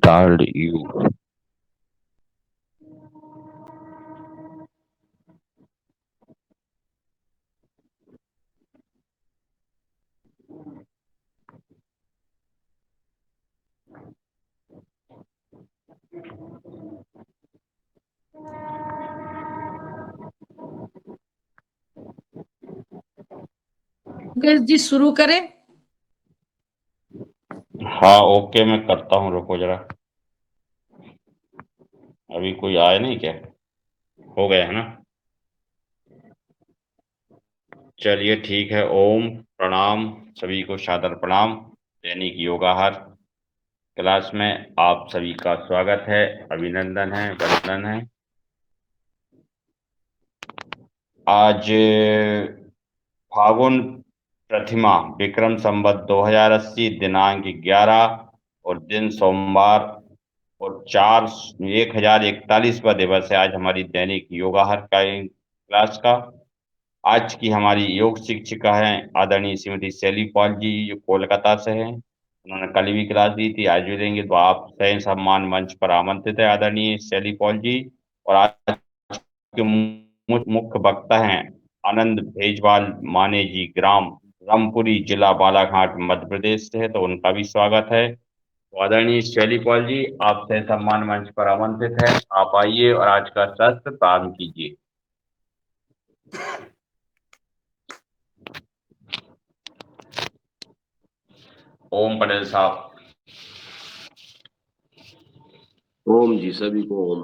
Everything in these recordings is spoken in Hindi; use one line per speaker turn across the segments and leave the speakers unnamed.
start you.
जी शुरू करें।
हाँ ओके, मैं करता हूँ, रुको जरा। अभी कोई आया नहीं क्या? हो गया है ना? चलिए ठीक है। ओम प्रणाम, सभी को सादर प्रणाम। दैनिक योगाहार क्लास में आप सभी का स्वागत है, अभिनंदन है, वंदन है। आज फागुन प्रतिमा विक्रम संवत 2080 दिनांक 11 और दिन सोमवार और 1041वां दिवस है आज हमारी दैनिक योगाहार का क्लास का। आज की हमारी योग शिक्षिका है आदरणीय श्रीमती शैली पॉल जी, जो कोलकाता से हैं। उन्होंने कल भी क्लास दी थी, आज भी देंगे, तो आप सह सम्मान मंच पर आमंत्रित है आदरणीय शैली पॉल जी। और आज के मुख्य वक्ता हैं आनंद भेजवाल माने जी, ग्राम रामपुरी, जिला बालाघाट, मध्य प्रदेश से है, तो उनका भी स्वागत है। तो आदरणीय शैली पॉल जी, आप सह सम्मान मंच पर आमंत्रित है, आप आइए और आज का सत्र प्रारंभ कीजिए। ओम पटेल साहब।
ओम जी, सभी को ओम।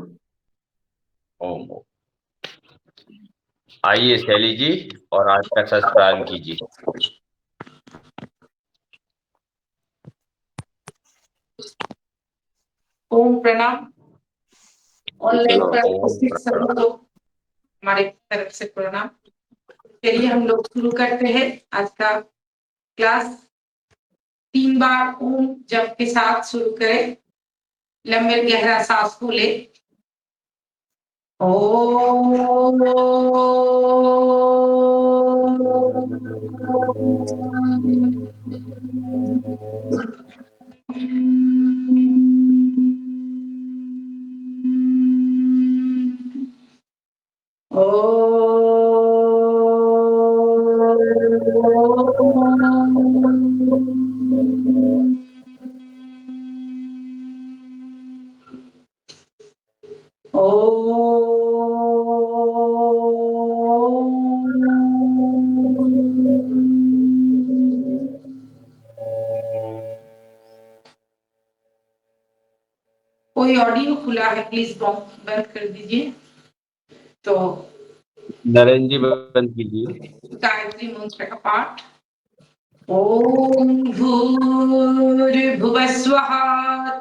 ओम ओम। आइए शैली जी, और आज का सत्र प्रारंभ कीजिए।
ओम प्रणाम। ऑनलाइन पर
ओम
उपस्थित सभी को हमारे तरफ से प्रणाम। चलिए हम लोग शुरू करते हैं आज का क्लास। 3 बार ओम जप के साथ शुरू करें। लंबे गहरा सांस को ले। ओम कोई ऑडियो खुला है, प्लीज बंद कर दीजिए। तो
नरेंद्र जी बंद कीजिए।
गायत्री मंत्र का पाठ। ओम भूर्भुवस्वः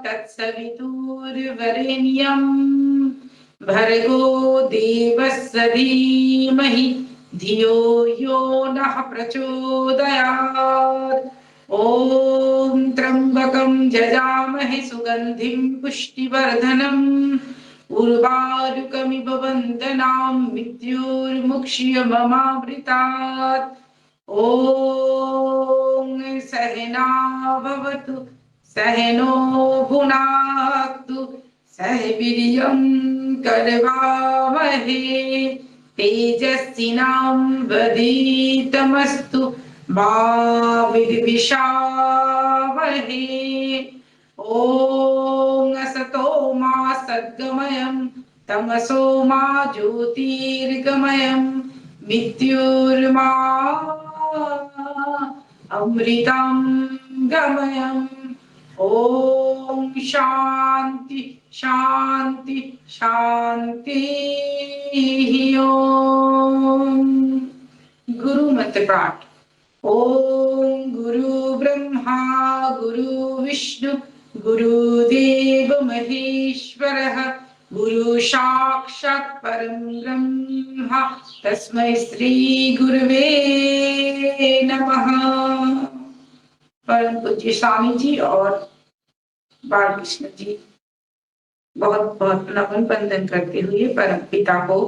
तत्सवितुर्वरेण्यं भर्गो देवस्य धीमहि धियो यो नः प्रचोदयात्। ओम त्र्यंबकं यजामहे सुगंधिं पुष्टिवर्धनम् उर्वारुकमिव वन्दनां मृत्युर्मुक्ष्यममामृतात्। ओम सहना भवतु सहनो भुनाक्तु सह वीर्यं करवावहे तेजस्विनावधीतमस्तु मा विद्विषावहे। ओम असतो मा सद्गमयं तमसो मा ज्योतिर्गमयं मृत्युर्मा अमृतं गमयम्। ओम शांति शांति शांति। ओम गुरु मंत्र पाठ। ओम गुरु ब्रह्मा गुरु विष्णु गुरुदेव महेश्वरः गुरु साक्षात् परं ब्रह्म तस्मै श्री गुरुवे नमः। परम पूज्य स्वामी जी और बाल कृष्ण जी बहुत बहुत नमन बंदन करते हुए परम पिता को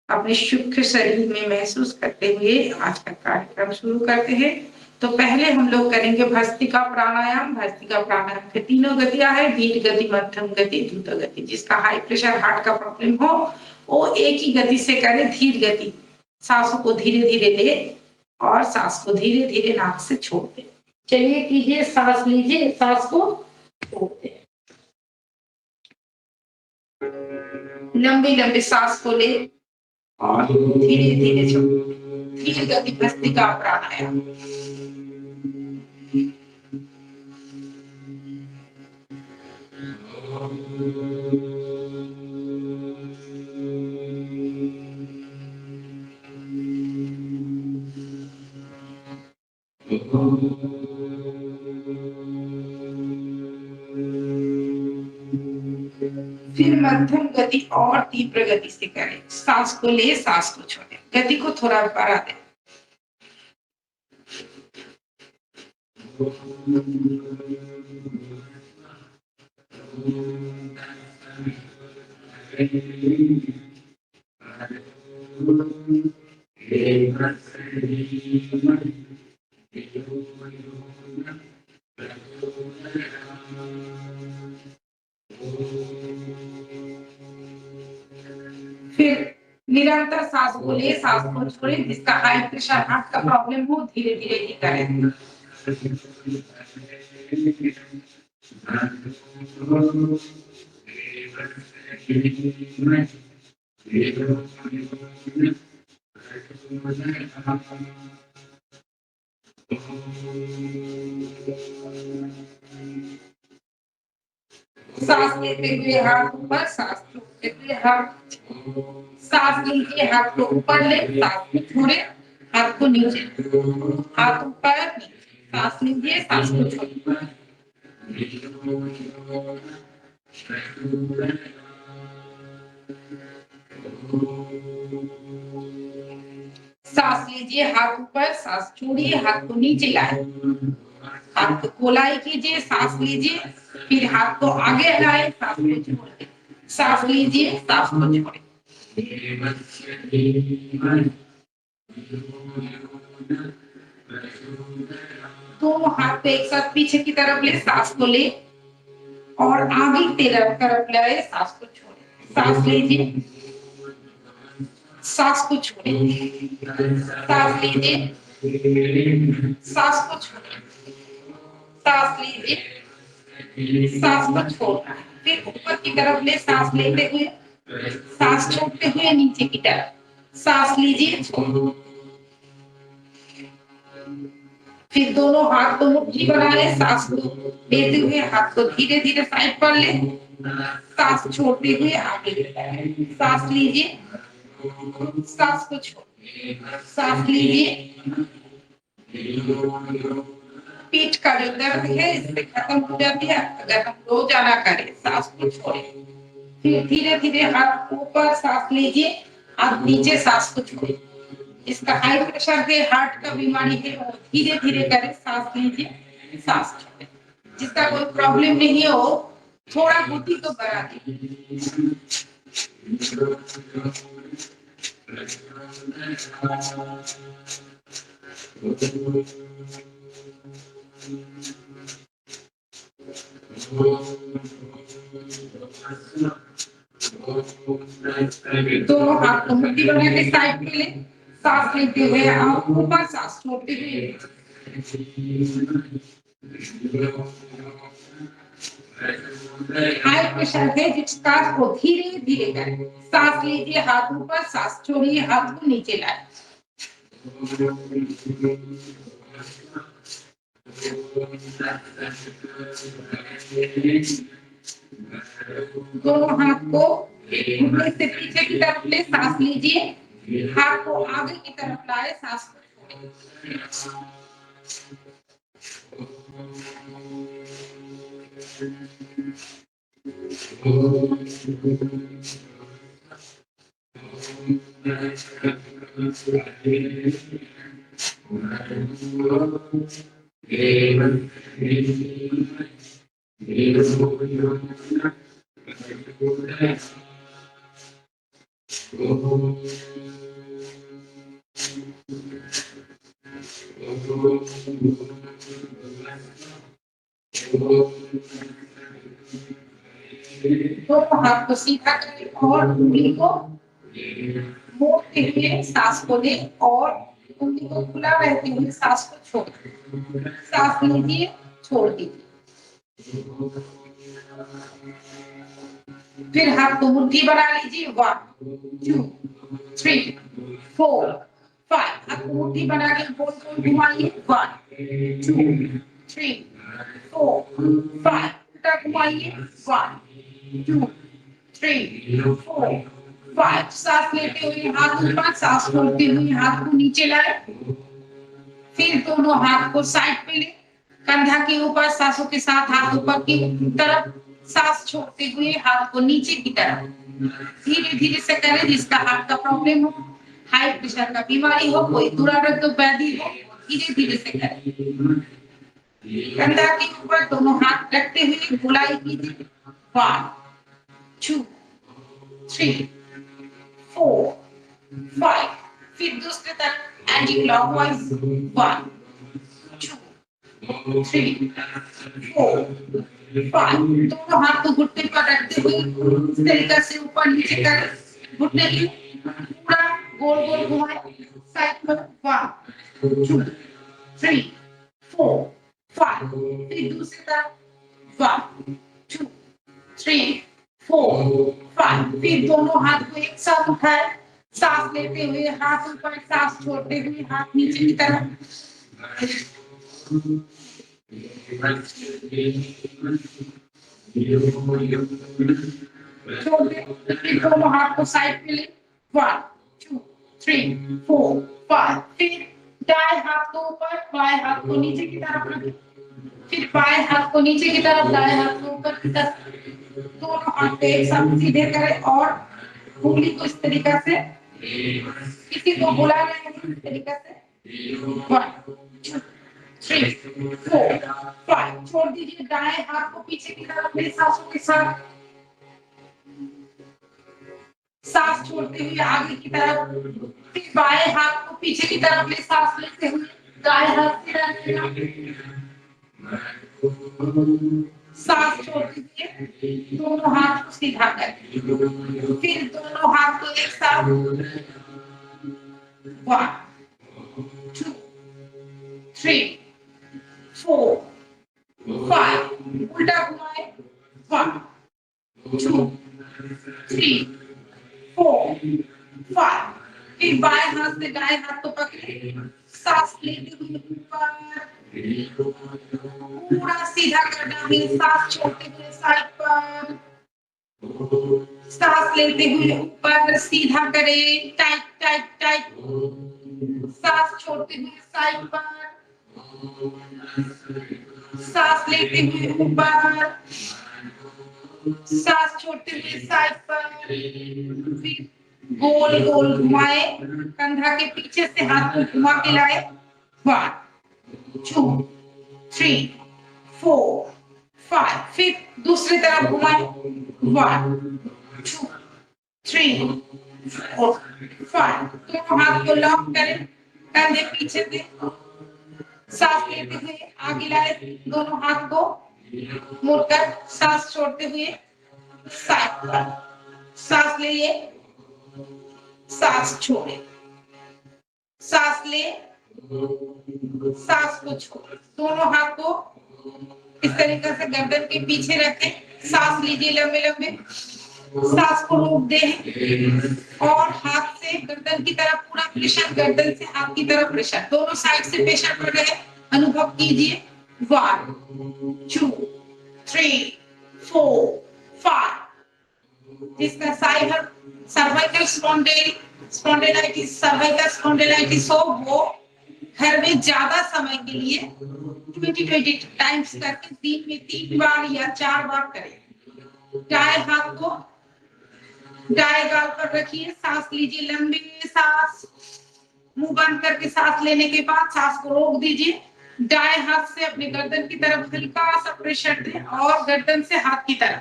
अपने सूक्ष्म शरीर में महसूस करते हुए आज का कार्यक्रम शुरू करते हैं। तो पहले हम लोग करेंगे भस्त्रिका प्राणायाम। भस्त्रिका प्राणायाम के तीनों गतियां है, धीर गति, मध्यम गति, द्रुत गति। जिसका हाई प्रेशर हार्ट का प्रॉब्लम हो वो एक ही गति से करे, धीर गति। सांसों को धीरे धीरे ले और सांस को धीरे धीरे नाक से छोड़ दे। चलिए कीजिए, सांस लीजिए, सांस को छोड़ते हैं। लंबी लंबी सांस को ले और धीरे धीरे छोड़। धीर गति भस्त्रिका प्राणायाम। फिर मध्यम गति और तीव्र गति से करें। सांस को ले, सांस को छोड़े, गति को थोड़ा बढ़ा दें। फिर निरंतर सांस को ले, सांस को छोड़े। जिसका हाई प्रेशर हार्ट का प्रॉब्लम हो धीरे धीरे ही करें। सांस लेते हुए हाथ ऊपर, सांस छोड़ते हुए हाथ। सांस लीजिए, हाथ को ऊपर ले, सांस को छोड़े, हाथ को नीचे। हाथ ऊपर, सांस लीजिए, सांस को छोड़िए। सांस लीजिए, हाथ ऊपर, सांस छोड़िए, हाथ को नीचे लाए। हाथ को गोलाई कीजिए, सांस लीजिए, फिर हाथ को आगे हिलाए, सांस को छोड़िए। सांस लीजिए, सांस को छोड़िए। दोनों हाथ पे एक साथ पीछे की तरफ ले, सांस को ले और आगे की तरफ लाए, सांस को छोड़े। सांस लीजिए, सांस को छोड़े। सांस लीजिए, सांस को छोड़े। सांस लीजिए, सांस को छोड़ना है। फिर ऊपर की तरफ ले, सांस लेते हुए, सांस छोड़ते हुए नीचे की तरफ। सांस लीजिए, छोड़ो। फिर दोनों हाथ को मुट्ठी बनाए, सांस को लेते हुए हाथ को धीरे धीरे साइड पर ले, सांस छोड़ते हुए आगे बढ़ाएं। सांस लीजिए, सांस को छोड़िए। सांस लीजिए। पीठ का जो दर्द है इससे खत्म हो जाती है अगर हम रोजाना करें। सांस को छोड़े, फिर धीरे धीरे हाथ ऊपर, सांस लीजिए, हाथ नीचे, सांस को छोड़े। इसका हाई प्रेशर है, हार्ट का बीमारी है, वो धीरे धीरे करें। सांस लीजिए, सांस छोड़े। जिसका कोई प्रॉब्लम नहीं हो थोड़ा गति तो बढ़ा दीजिए। दोनों हाथ को मुट्ठी बना के साइड पे ले, सांस लेते हुए आप ऊपर, सांस छोड़ते हुए। हाई प्रेशर है जिसका को धीरे धीरे करें। सांस लीजिए, हाथ ऊपर, सांस छोड़िए, हाथ को नीचे लाए। दोनों हाथ को घुटने से पीछे की तरफ ले, सांस लीजिए, हाथ को आगे की तरफ लाए, सांस को दोनों हाथ को सीधा करें और उंगली को मोड़ते हुए सांस को ले और उंगली को खुला रहते हुए सांस को छोड़, सांस लीजिए, छोड़ दीजिए। फिर हाथ को मुट्ठी बना लीजिए। 1 2 3 4 5। हाथ को मुट्ठी बना के गोल गोल घुमाइए। 1 2 3 4 5। उल्टा घुमाइए। 1 2 3 4 5। सांस लेते हुए हाथ ऊपर, सांस छोड़ते हुए हाथ को नीचे लाए। फिर दोनों हाथ को साइड पे ले, कंधा के ऊपर, सांसों के साथ हाथ ऊपर की तरफ, सांस छोड़ते हुए हाथ को नीचे की तरफ। धीरे धीरे से करें। जिसका हार्ट का प्रॉब्लम हो, हाई प्रेशर का बीमारी हो, कोई दुरारोग्य तो व्याधि हो, धीरे धीरे से करें। कंधा के ऊपर दोनों हाथ रखते हुए गोलाई कीजिए। 1 2 3 4 5। फिर दूसरी तरफ एंटी क्लॉकवाइज। 1 2 3 4 5। दोनों हाथ को घुटने पर रखते हुए इस तरीके से ऊपर नीचे कर घुटने की पूरा गोल गोल घुमाए। साइड में 1 2 3 4 5। फिर दूसरी तरफ 1 2 3 4 5। फिर दोनों हाथ को एक साथ उठाए, सांस लेते हुए हाथ ऊपर, सांस छोड़ते हुए हाथ नीचे की तरफ। छोड़ दे। फिर दोनों हाथ को साइड पे ले। 1 2 3 4 5। फिर दाएं हाथ को ऊपर, बाएं हाथ को नीचे की तरफ रखें। फिर बाएं हाथ को नीचे की तरफ, दाएं हाथ को ऊपर की तरफ। दोनों हाथ को एक साथ सीधे करें और उंगली को इस तरीके से, किसी को बुला रहे हैं इस तरीके से। 1 2 3 4 5। छोड़ दीजिए। दाएं हाथ को पीछे की तरफ ले, सांसों के साथ सांस छोड़ते हुए आगे की तरफ। फिर बाएं हाथ को पीछे की तरफ ले, सांस लेते हुए दाएं हाथ से रखना, सांस छोड़ दीजिए। दोनों हाथ को सीधा कर, फिर दोनों हाथ को एक साथ 1 2 3 4 5। उल्टा घुमाए। 1 2 3 4 5। फिर बाएं हाथ से दाएं हाथ को पकड़े, सांस लेते हुए ऊपर पूरा सीधा करना है। सांस छोड़ते हुए साइड पर, सांस लेते हुए ऊपर सीधा करें। Tight tight tight. सांस छोड़ते हुए साइड पर, सांस लेते हुए ऊपर, सांस छोड़ते हुए साइड पर। फिर गोल गोल घुमाए, कंधा के पीछे से हाथ को घुमा के लाए। 1 2 3 4 5। फिर दूसरी तरफ घुमाए। 1 2 3 4 5। दोनों हाथ को लॉक करें, कंधे पीछे से, सांस लेते हुए आगे लाए। दोनों हाथ को मुड़कर सांस छोड़ते हुए साइड पर, सांस लिए, सांस छोड़े, सांस ले, सांस को छोड़े। दोनों हाथ को इस तरीके से गर्दन के पीछे रखें। सांस लीजिए लंबे लंबे, सांस को रोक दें और हाथ से गर्दन की तरफ पूरा प्रेशर, गर्दन से हाथ की तरफ प्रेशर, दोनों साइड से प्रेशर पड़ रहे हैं, अनुभव कीजिए। 1 2 3 4 5। जिसका सर्वाइकल स्पॉन्डिलाइटिस, सर्वाइकल स्पॉन्डिलाइटिस हो, वो घर में ज्यादा समय के लिए 20 टाइम्स करके दिन में 3 बार या 4 बार करें। दाएं हाथ को दाएं गाल पर रखिए, सांस लीजिए लंबी सांस, मुंह बंद करके सांस लेने के बाद सांस को रोक दीजिए। दाएं हाथ से अपने गर्दन की तरफ हल्का सा प्रेशर दें और गर्दन से हाथ की तरफ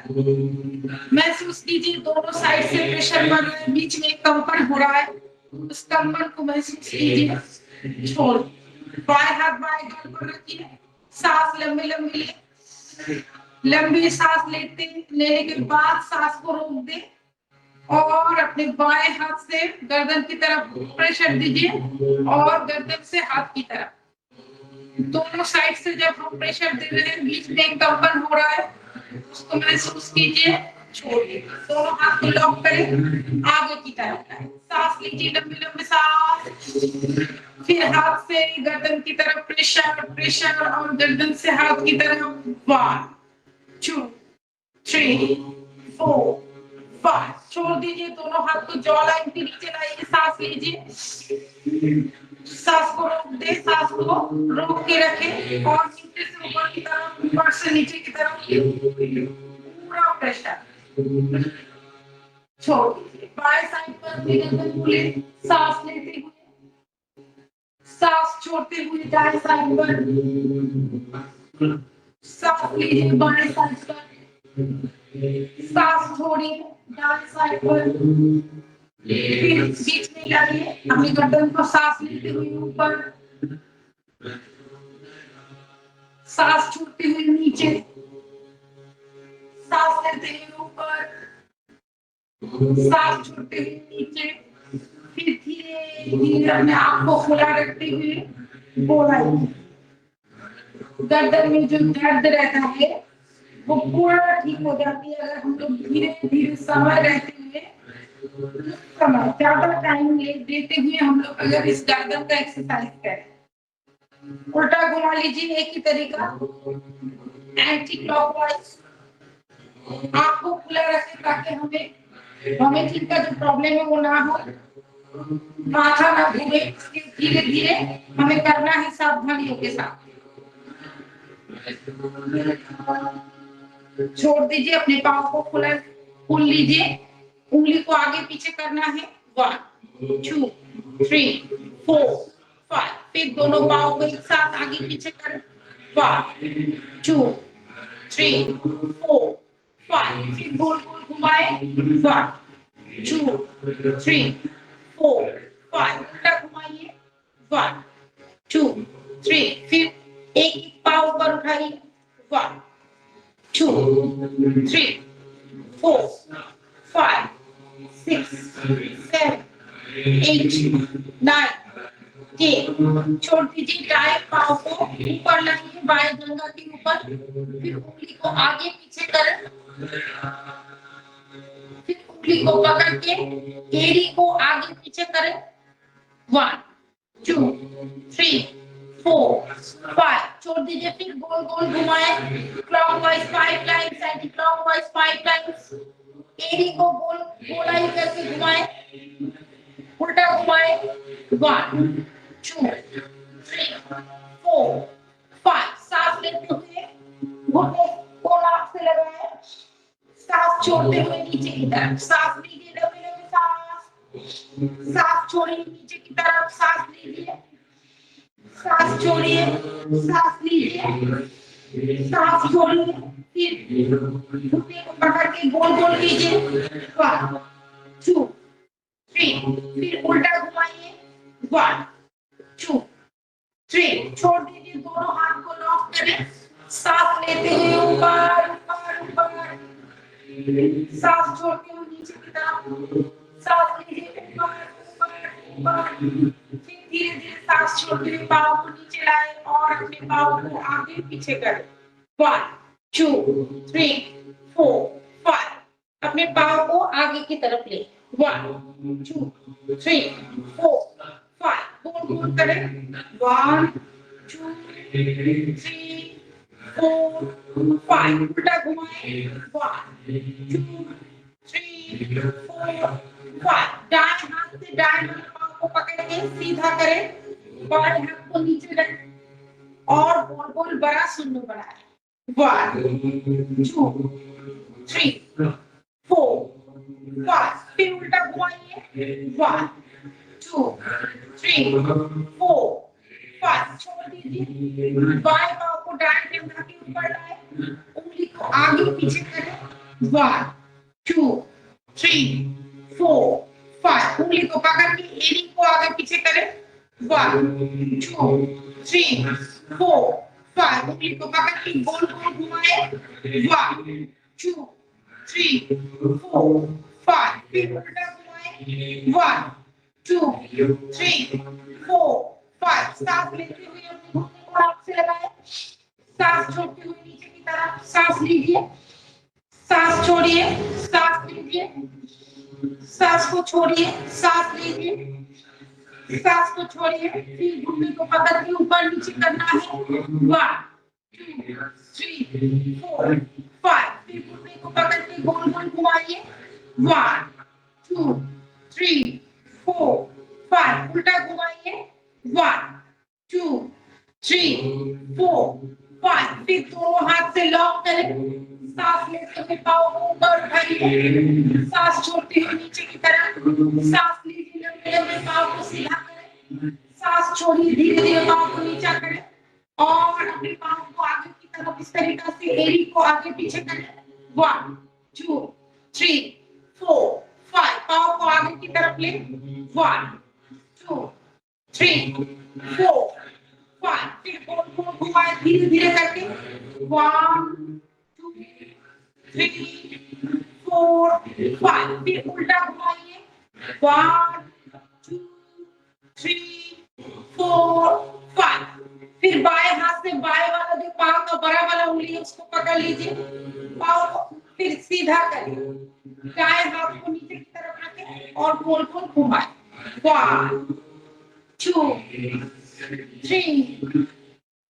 महसूस कीजिए। दोनों साइड से प्रेशर पड़ रहा है, बीच में एक कंपन हो रहा है, उस कंपन को महसूस कीजिए। छोड़ बाएं हाथ बाएं गाल पर रखिए, सांस लंबी लंबी ले, लंबी सांस लेने के बाद सांस को रोक दे और अपने बाएं हाथ से गर्दन की तरफ प्रेशर दीजिए और गर्दन से हाथ की तरफ, दोनों साइड से जब हम प्रेशर दे रहे हैं बीच में एक कंपन हो रहा है, उसको महसूस कीजिए, छोड़िए, दोनों हाथ को लॉक करें, आगे की तरफ लाएं, सांस लीजिए, लंबी लंबी सांस, फिर हाथ से गर्दन की तरफ प्रेशर प्रेशर और गर्दन से हाथ की तरफ, 1 2 3 4 5, छोड़ दीजिए, दोनों हाथ को जॉ लाइन के नीचे लाइए, सांस लीजिए, सांस को रोक दे, सांस को रोक के रखें और नीचे से ऊपर की तरफ, ऊपर से नीचे की तरफ पूरा प्रेशर छोड़ दीजिए, बाएं साइड पर भी गर्दन खुले, सांस लेते हुए, सांस छोड़ते हुए दाएं साइड पर, सांस लीजिए बाएं साइड पर, सांस छोड़िए दाएं साइड पर, फिर बीच में लाइए, अपनी गर्दन को सांस लेते हुए ऊपर, सांस छोड़ते हुए नीचे, सांस लेते हुए ऊपर, सांस छोड़ते हुए नीचे, फिर धीरे धीरे अपने आप को खुला रखते हुए बोलाइए, गर्दन में जो दर्द रहता है वो पूरा ठीक हो जाती है अगर हम लोग धीरे धीरे समय रहते हुए, समय ज्यादा टाइम देते हुए हम लोग अगर इस गर्दन का एक्सरसाइज करें। उल्टा घुमा लीजिए, एक ही तरीका, एंटी क्लॉकवाइज, आपको खुला रखें ताकि हमें जिनका जो प्रॉब्लम है वो ना हो, माथा ना घूमे, धीरे धीरे हमें करना है सावधानियों के साथ। छोड़ दीजिए, अपने पाँव को खोल लीजिए, उंगली को आगे पीछे करना है, 1 2 3 4 5, फिर दोनों पाँव को एक साथ आगे पीछे करें, 1 2 3 4 5, फिर गोल गोल घुमाए, 1 2 3 4 5, उल्टा घुमाइए, 1 2 3, फिर एक पाँव ऊपर उठाइए, 1 2 3 4 5 6 7 8 9 10, छोड़ दीजिए, दाएं पाँव को ऊपर लाइए बाएं जंघा के ऊपर, फिर उंगली को आगे पीछे करें, फिर उंगली को पकड़ के एड़ी को आगे पीछे करें, 1 2 3 4 5, छोड़ दीजिए, फिर गोल गोल घुमाए, clockwise 5 times, anti clockwise 5 times, एड़ी को गोलाई करके घुमाए, उल्टा घुमाए, 1 2 3 4 5, सांस लेते हुए घुटने को नाक से लगाए, सांस छोड़ते हुए नीचे की तरफ, सांस लीजिए, लंबी लंबी सांस, सांस छोड़िए नीचे की तरफ, सांस लीजिए, सांस छोड़िए, सांस लीजिए, सांस छोड़िए, फिर घुटने को पकड़ के गोल गोल कीजिए, 1 2 3, फिर उल्टा घुमाइए, 1 2 3, छोड़ दीजिए, दोनों हाथ को लॉक करें, सांस लेते हुए ऊपर ऊपर ऊपर, सांस छोड़ते हुए नीचे की तरफ, सांस लीजिए ऊपर ऊपर ऊपर, फिर धीरे धीरे सांस छोड़ते हुए पाँव को नीचे लाए और अपने पाँव को आगे पीछे करें, 1 2 3 4 5, अपने पाँव को आगे की तरफ ले, 1 2 3 4 5, गोल गोल करें, 1 2 3 4 5, उल्टा घुमाएं, 1 2 3 4 5, दाएं हाथ से दाएं पाँव को पकड़ के सीधा करें, बाएं हाथ को नीचे रखें और गोल गोल बड़ा शून्य बनाएं, 1 2 3 4 5, फिर उल्टा घुमाइए, 1 2 3 4 5, छोड़ दीजिए, बाएं पाँव को दाएं जंघा के ऊपर लाए, उंगली को आगे पीछे करें, 1 2 3 4 5, उंगली को पकड़ के एड़ी को आगे पीछे करें, 1 2 3 4 5 उंगली को पकड़ के गोल गोल घुमाए 1 2 3 4 5 फिर उल्टा घुमाए 1 2 3 4 5 सांस लेते हुए अपने घुटने को हाथ से लगाए सांस छोड़ते हुए नीचे की तरफ सांस लीजिए सांस छोड़िए सांस लीजिए सांस को छोड़िए सांस लीजिए सांस को छोड़िए फिर घुटने को पकड़ के ऊपर नीचे करना है 1 2 3 4 5 फिर घुटने को पकड़ के गोल गोल घुमाइए 1 2 3 4 5 उल्टा घुमाइए 1 2 3 4 5 फिर दोनों हाथ से लॉक करें सांस लेते हुए पाँव को ऊपर उठाइए सांस छोड़ते हुए नीचे की तरफ सांस लीजिए लंबे लंबे पाँव को सीधा करें सांस छोड़िए धीरे धीरे पाँव को नीचा करें और अपने पाँव को आगे की तरफ इस तरीके से एड़ी को आगे पीछे करें 1 2 3 4 5 पाँव को आगे की तरफ ले 1 2 3 4 5 फिर गोल गोल घुमाए धीरे धीरे करके 1 2 3 4 5 फिर उल्टा घुमाइए 1 2 3 4 5 फिर बाएं हाथ से बाएं वाला जो पाँव का बड़ा वाला उंगली है उसको पकड़ लीजिए पाँव को फिर सीधा करिए दाएं हाथ को नीचे की तरफ रखें और गोल गोल घुमाएं 1 2 3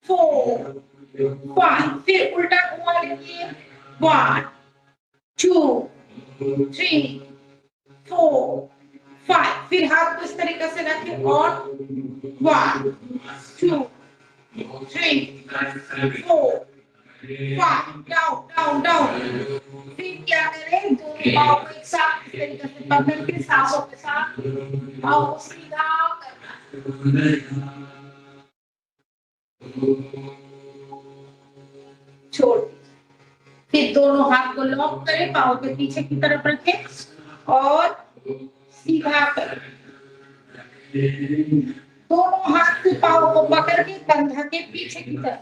4 5 फिर उल्टा घुमा लीजिए 1 2 3 4 5 फिर हाथ को इस तरीके से रखें और 1 2 3 4 5 डाउन डाउन फिर क्या करें दोनों पाँव को एक साथ इस तरीके से पकड़ के सांसों के साथ पाँव को सीधा करना छोड़ फिर दोनों हाथ को लॉक करें पाँव के पीछे की तरफ रखें और सीधा करें दोनों हाथ से पाँव को पकड़ के कंधा के पीछे की तरफ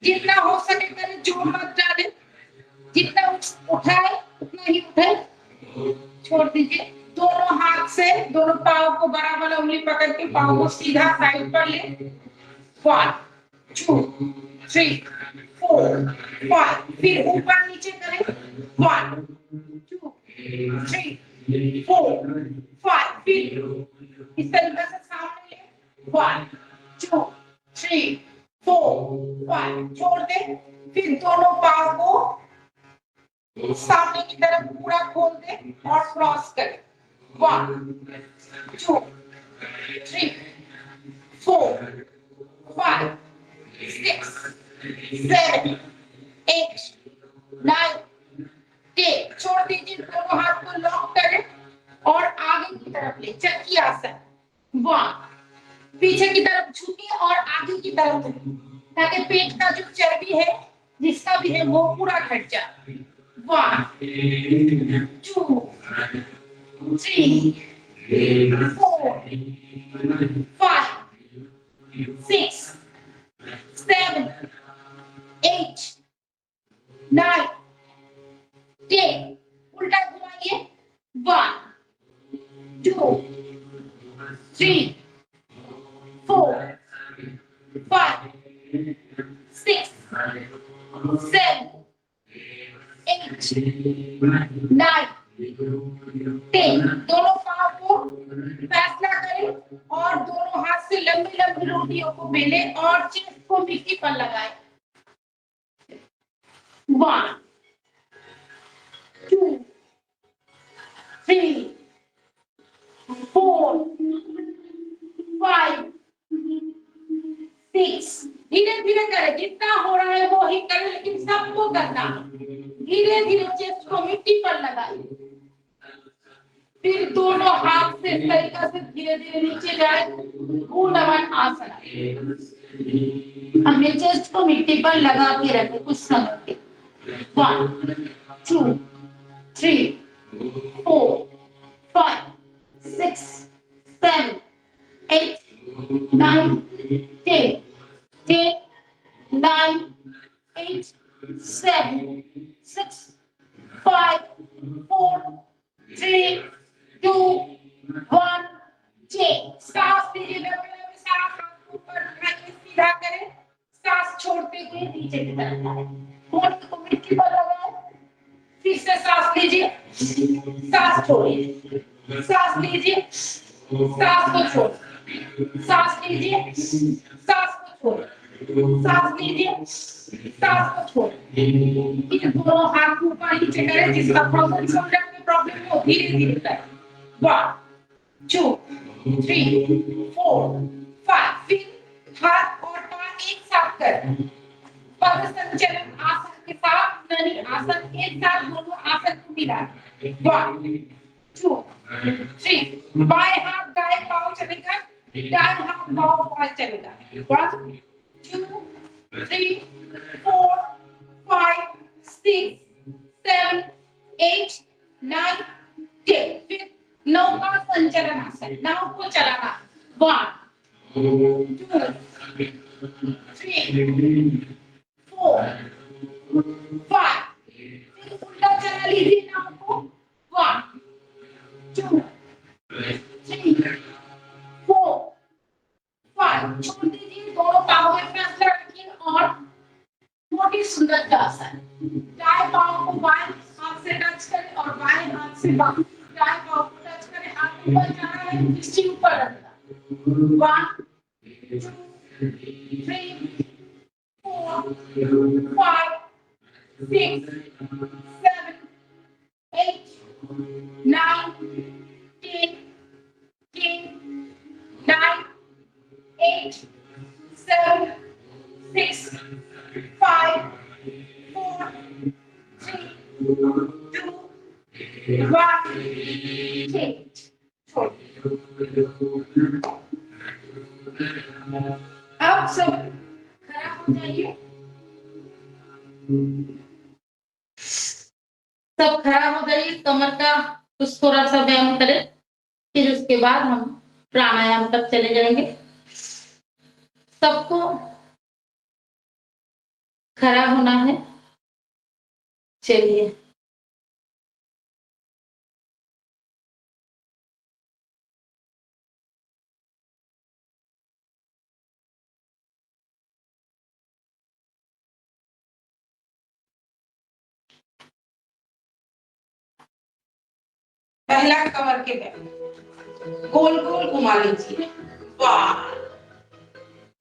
जितना हो सके करें जोर मत डालें जितना उठाए उतना ही उठाए छोड़ दीजिए दोनों हाथ से दोनों पाँव को बड़ा वाला उंगली पकड़ के पाँव को सीधा साइड पर ले 1 2 3 4 5 फिर ऊपर नीचे करें 1 2 3 4 5 फिर इस तरीके से सामने ले 1 2 3 4 5 छोड़ दे फिर दोनों पाँव को सामने की तरफ पूरा खोल दे और क्रॉस करें 1 2 3 4 5 6 7 8 9 10 छोड़ दीजिए दोनों हाथ को लॉक करें और आगे की तरफ ले चक्की आसन 1 पीछे की तरफ झुके और आगे की तरफ ताकि पेट का जो चर्बी है जिसका भी है वो पूरा घट जाए 1 2 3 4 5 6 7 8 9 10 उल्टा घुमाइए 1 2 3 4 5 6 7 8 9 10 दोनों पाँव को फैसला करें और दोनों हाथ से लंबी लंबी रोटियों को बेले और चेस्ट को मिट्टी पर लगाए 1 2 3 4 5 6 धीरे धीरे करें जितना हो रहा है वो ही करें लेकिन सबको करना धीरे धीरे चेस्ट को मिट्टी पर लगाए फिर दोनों हाथ से इस तरीके से धीरे धीरे नीचे जाए ऊर्ध्वन आसन हमने चेस्ट को मिट्टी पर लगा के रखे कुछ समय के 1 2 3 4 5 6 7 8, 9, 10, 10, 9, 8, 7, 6, 5, 4, 3, 2, 1, चेक। सांस लीजिए, लंबे-लंबे सांस, हाथ ऊपर उठाइए, सीधा करें, सांस छोड़ते हुए नीचे की तरफ आए, होंठ को मिट्टी पर लगाएं, फिर से सांस लीजिए, सांस छोड़िए, सांस लीजिए, सांस को छोड़िए, सांस लीजिए, सांस को छोड़िए, सांस लीजिए, सांस को छोड़िए। फिर दोनों हाथ ऊपर नीचे करें, जिसका प्रॉब्लम शोल्डर में प्रॉब्लम हो धीरे-धीरे करें। 1, 2, 3, 4, 5। फिर हाथ और पैर एक साथ करें। पद संचलन आसन के साथ ननी आसन एक साथ दोनों आसन को मिला। 1, 2, 3। बाएं हाथ दाएं पांव चलेगा, दाएं हाथ बाएं पांव चलेगा। 1, 2, 3, 4, 5, 6, 7, 8, 9, 10। फिर नाव का संचलन आसन, नाव को चलाना। 1, 2, 3, 4, 5। फिर उल्टा चला लीजिए नाव को। 1, 2, 3, 4, 5। छोड़ दीजिए, दोनों पाँव में फैसला रखिए और मोटी सुंदरता आसन। दाएं पाँव को बाएं हाथ से टच करें और बाएं हाथ से दाएं पाँव को टच करें, हाथ ऊपर जा रहा है, दृष्टि ऊपर रखना। 1, 2, 3, 4, 5, 6, 7, 8, 9, 10, 9, 8, 7, 6, 5, 4, 3, 2, 1, change. अब सब खड़ा हो जाइए, सब खड़ा हो जाइए, कमर का कुछ थोड़ा सा व्यायाम करें, फिर उसके बाद हम प्राणायाम तक चले जाएंगे। सबको खड़ा होना है। चलिए, पहला कमर के बैठ गोल गोल घुमा लीजिए। 1,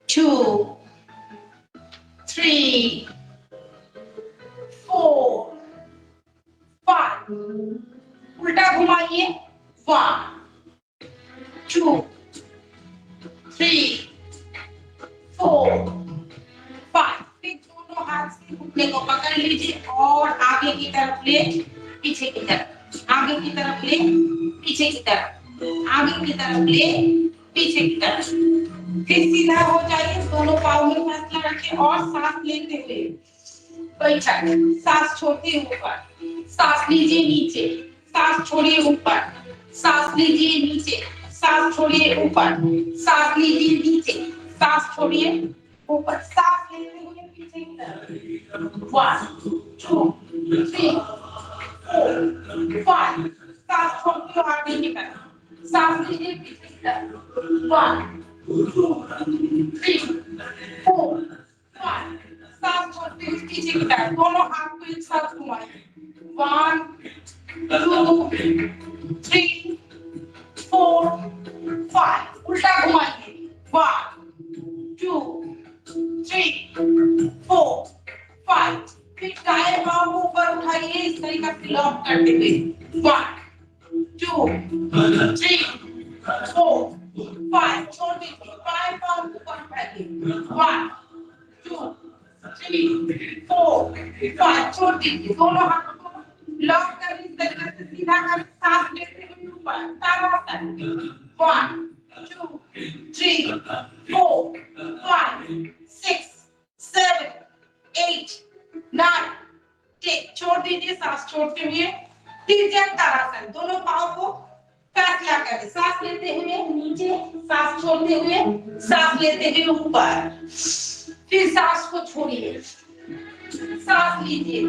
2, 3, 4, 5। उल्टा घुमाइए। 1, 2, 3, 4, 5। फिर दोनों हाथ से घुटने को पकड़ लीजिए और आगे की तरफ ले, पीछे की तरफ, आगे की तरफ ले, पीछे की तरफ, आगे की तरफ ले, पीछे की तरफ। फिर सीधा हो जाइए, दोनों पाँव में फैसला रखें और सांस लेते हुए बैठा, सांस छोड़ते ऊपर, सांस लीजिए नीचे, सांस छोड़िए ऊपर, सांस लीजिए नीचे, सांस छोड़िए ऊपर, सांस लीजिए नीचे, सांस छोड़िए ऊपर, सांस लेते हुए पीछे की तरफ। 1, 2, 3, 4, 5। सांस छोड़ते हुए आगे की तरफ, सांस लीजिए पीछे की तरफ। 1, 2, 3, 4, 5। सांस छोड़ते हुए पीछे की तरफ, दोनों हाथ को एक साथ घुमाइए। 1, 2, 3, 4, 5। उल्टा घुमाइए। 1, 2, 3, 4, 5। फिर दाएं पाँव को ऊपर उठाइए, इस तरीके से लॉक करते हुए। 1, 2, 3, 4, 5। छोड़ दीजिए, बाएं पाँव को ऊपर उठाइए। 1, 2, 3, 4, 5। छोड़ दीजिए, दोनों हाथों को लॉक कर इस तरीके से सीधा कर, सांस लेते हुए ऊपर ताड़ासन। 1, 2, 3, 4, 5, 6, 7, 8, 9, 10। छोड़ दीजिए, सांस छोड़ते हुए तिर्यक ताड़ासन, दोनों पाँव को सांस क्या करें, सांस लेते हुए नीचे, सांस छोड़ते हुए, सांस लेते हुए ऊपर, फिर सांस को छोड़िए, सांस लीजिए,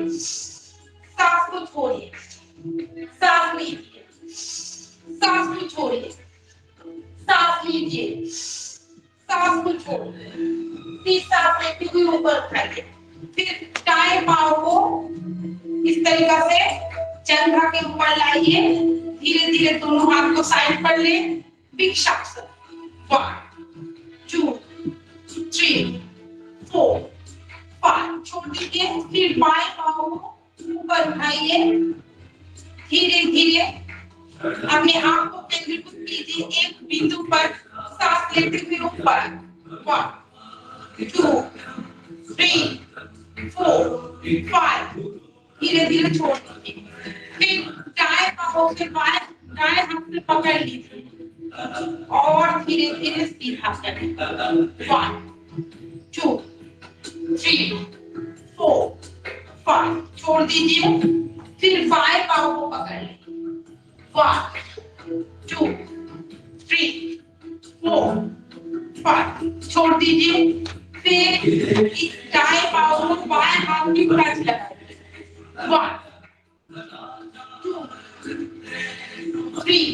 सांस को छोड़िए, सांस लीजिए, सांस को छोड़िए, सांस लीजिए, सांस को छोड़िए, फिर सांस लेते हुए ऊपर उठाइए, फिर दाएं पांव को इस तरीका से जंघा के ऊपर लाइए, धीरे धीरे दोनों हाथ को साइड पर ले, भिक्षासन, 1 2 3 4 5, छोड़ दीजिए, फिर बाएं पांव को ऊपर उठाइए, धीरे धीरे अपने आप को केंद्रीकृत कीजिए एक बिंदु पर, सांस लेते हुए ऊपर, 1 2 3 4 5, धीरे धीरे छोड़ दीजिए, फिर दाएं पांव से दाएं हाथ से पकड़ लीजिए और धीरे धीरे सीधा करें, 1 2 3 4 5, छोड़ दीजिए, फिर बाएं पांव को पकड़ लें, 1 2 3 4 5, छोड़ दीजिए, फिर इस दाएं पांव को बाएं हाथ की टच लगाएं, 1 2 3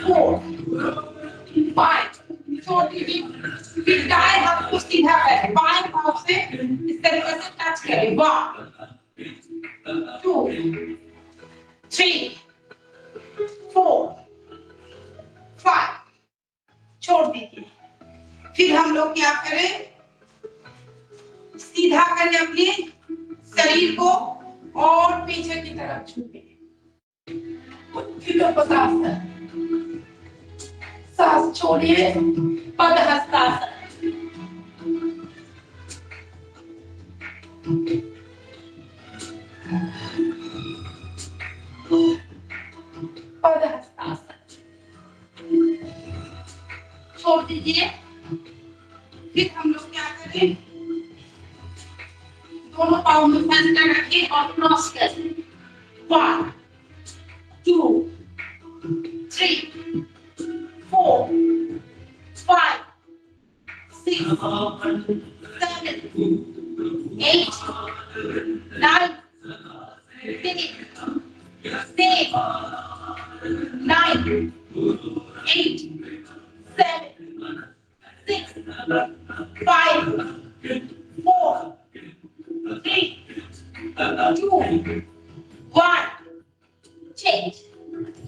4 5, छोड़ दीजिए, फिर दाएं हाथ को सीधा करें, बाएं पांव से इस तरीके से टच करें, 1 2 3 4 5, छोड़ दीजिए, फिर हम लोग क्या करें, सीधा करें अपने शरीर को और पीछे की तरफ झुके, पदासन, सांस छोड़िए, पदहस्तासन, पदहस्तासन, छोड़ दीजिए, फिर हम लोग क्या करें, दोनों पाँव में फैसला रखें और क्रॉस करें, 1 2 3 4 5 6 7 8 9 10 9 8 7 6 5 4 3 2 1, चेंज,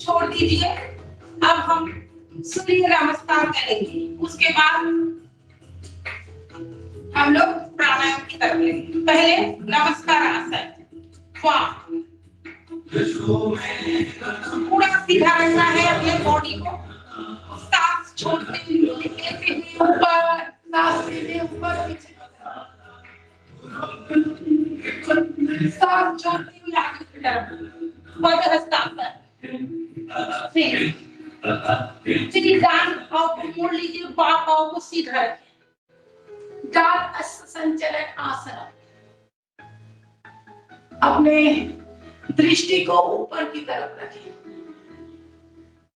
छोड़ दीजिए, अब हम सूर्य नमस्कार करेंगे, उसके बाद हम लोग प्राणायाम की तरफ लेंगे, पहले नमस्कार आसन, 1 पूरा सीधा रखना है अपने बॉडी को, सांस छोड़ते हुए लेते हुए ऊपर, सांस लेते ऊपर पीछे, सांस छोड़ते हुए आगे की तरफ, पदहस्तासन, फिर डान पाँव को मोड़ लीजिए, बाएं पाँव को सीधा रखें, डान संचलन आसन, अपने दृष्टि को ऊपर की तरफ रखें,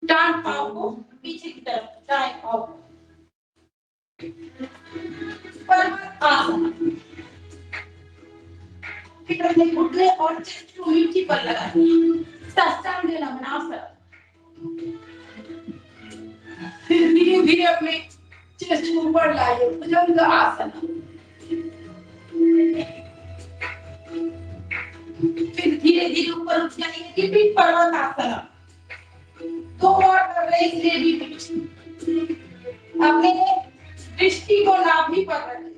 डान पाँव को पीछे की तरफ, दाएं पाँव को, पर्वत आसन, फिर अपने घुटने और चेस्ट को मिट्टी पर लगाइए, साष्टांग नमनासन, फिर धीरे धीरे अपने चेस्ट को ऊपर लाइए, भुजंग आसन, फिर धीरे धीरे ऊपर उठ जाइए, रिपीट पर्वत आसन, 2 और कर रहे इसलिए रिपीट, अपने दृष्टि को नाभि पर रखें,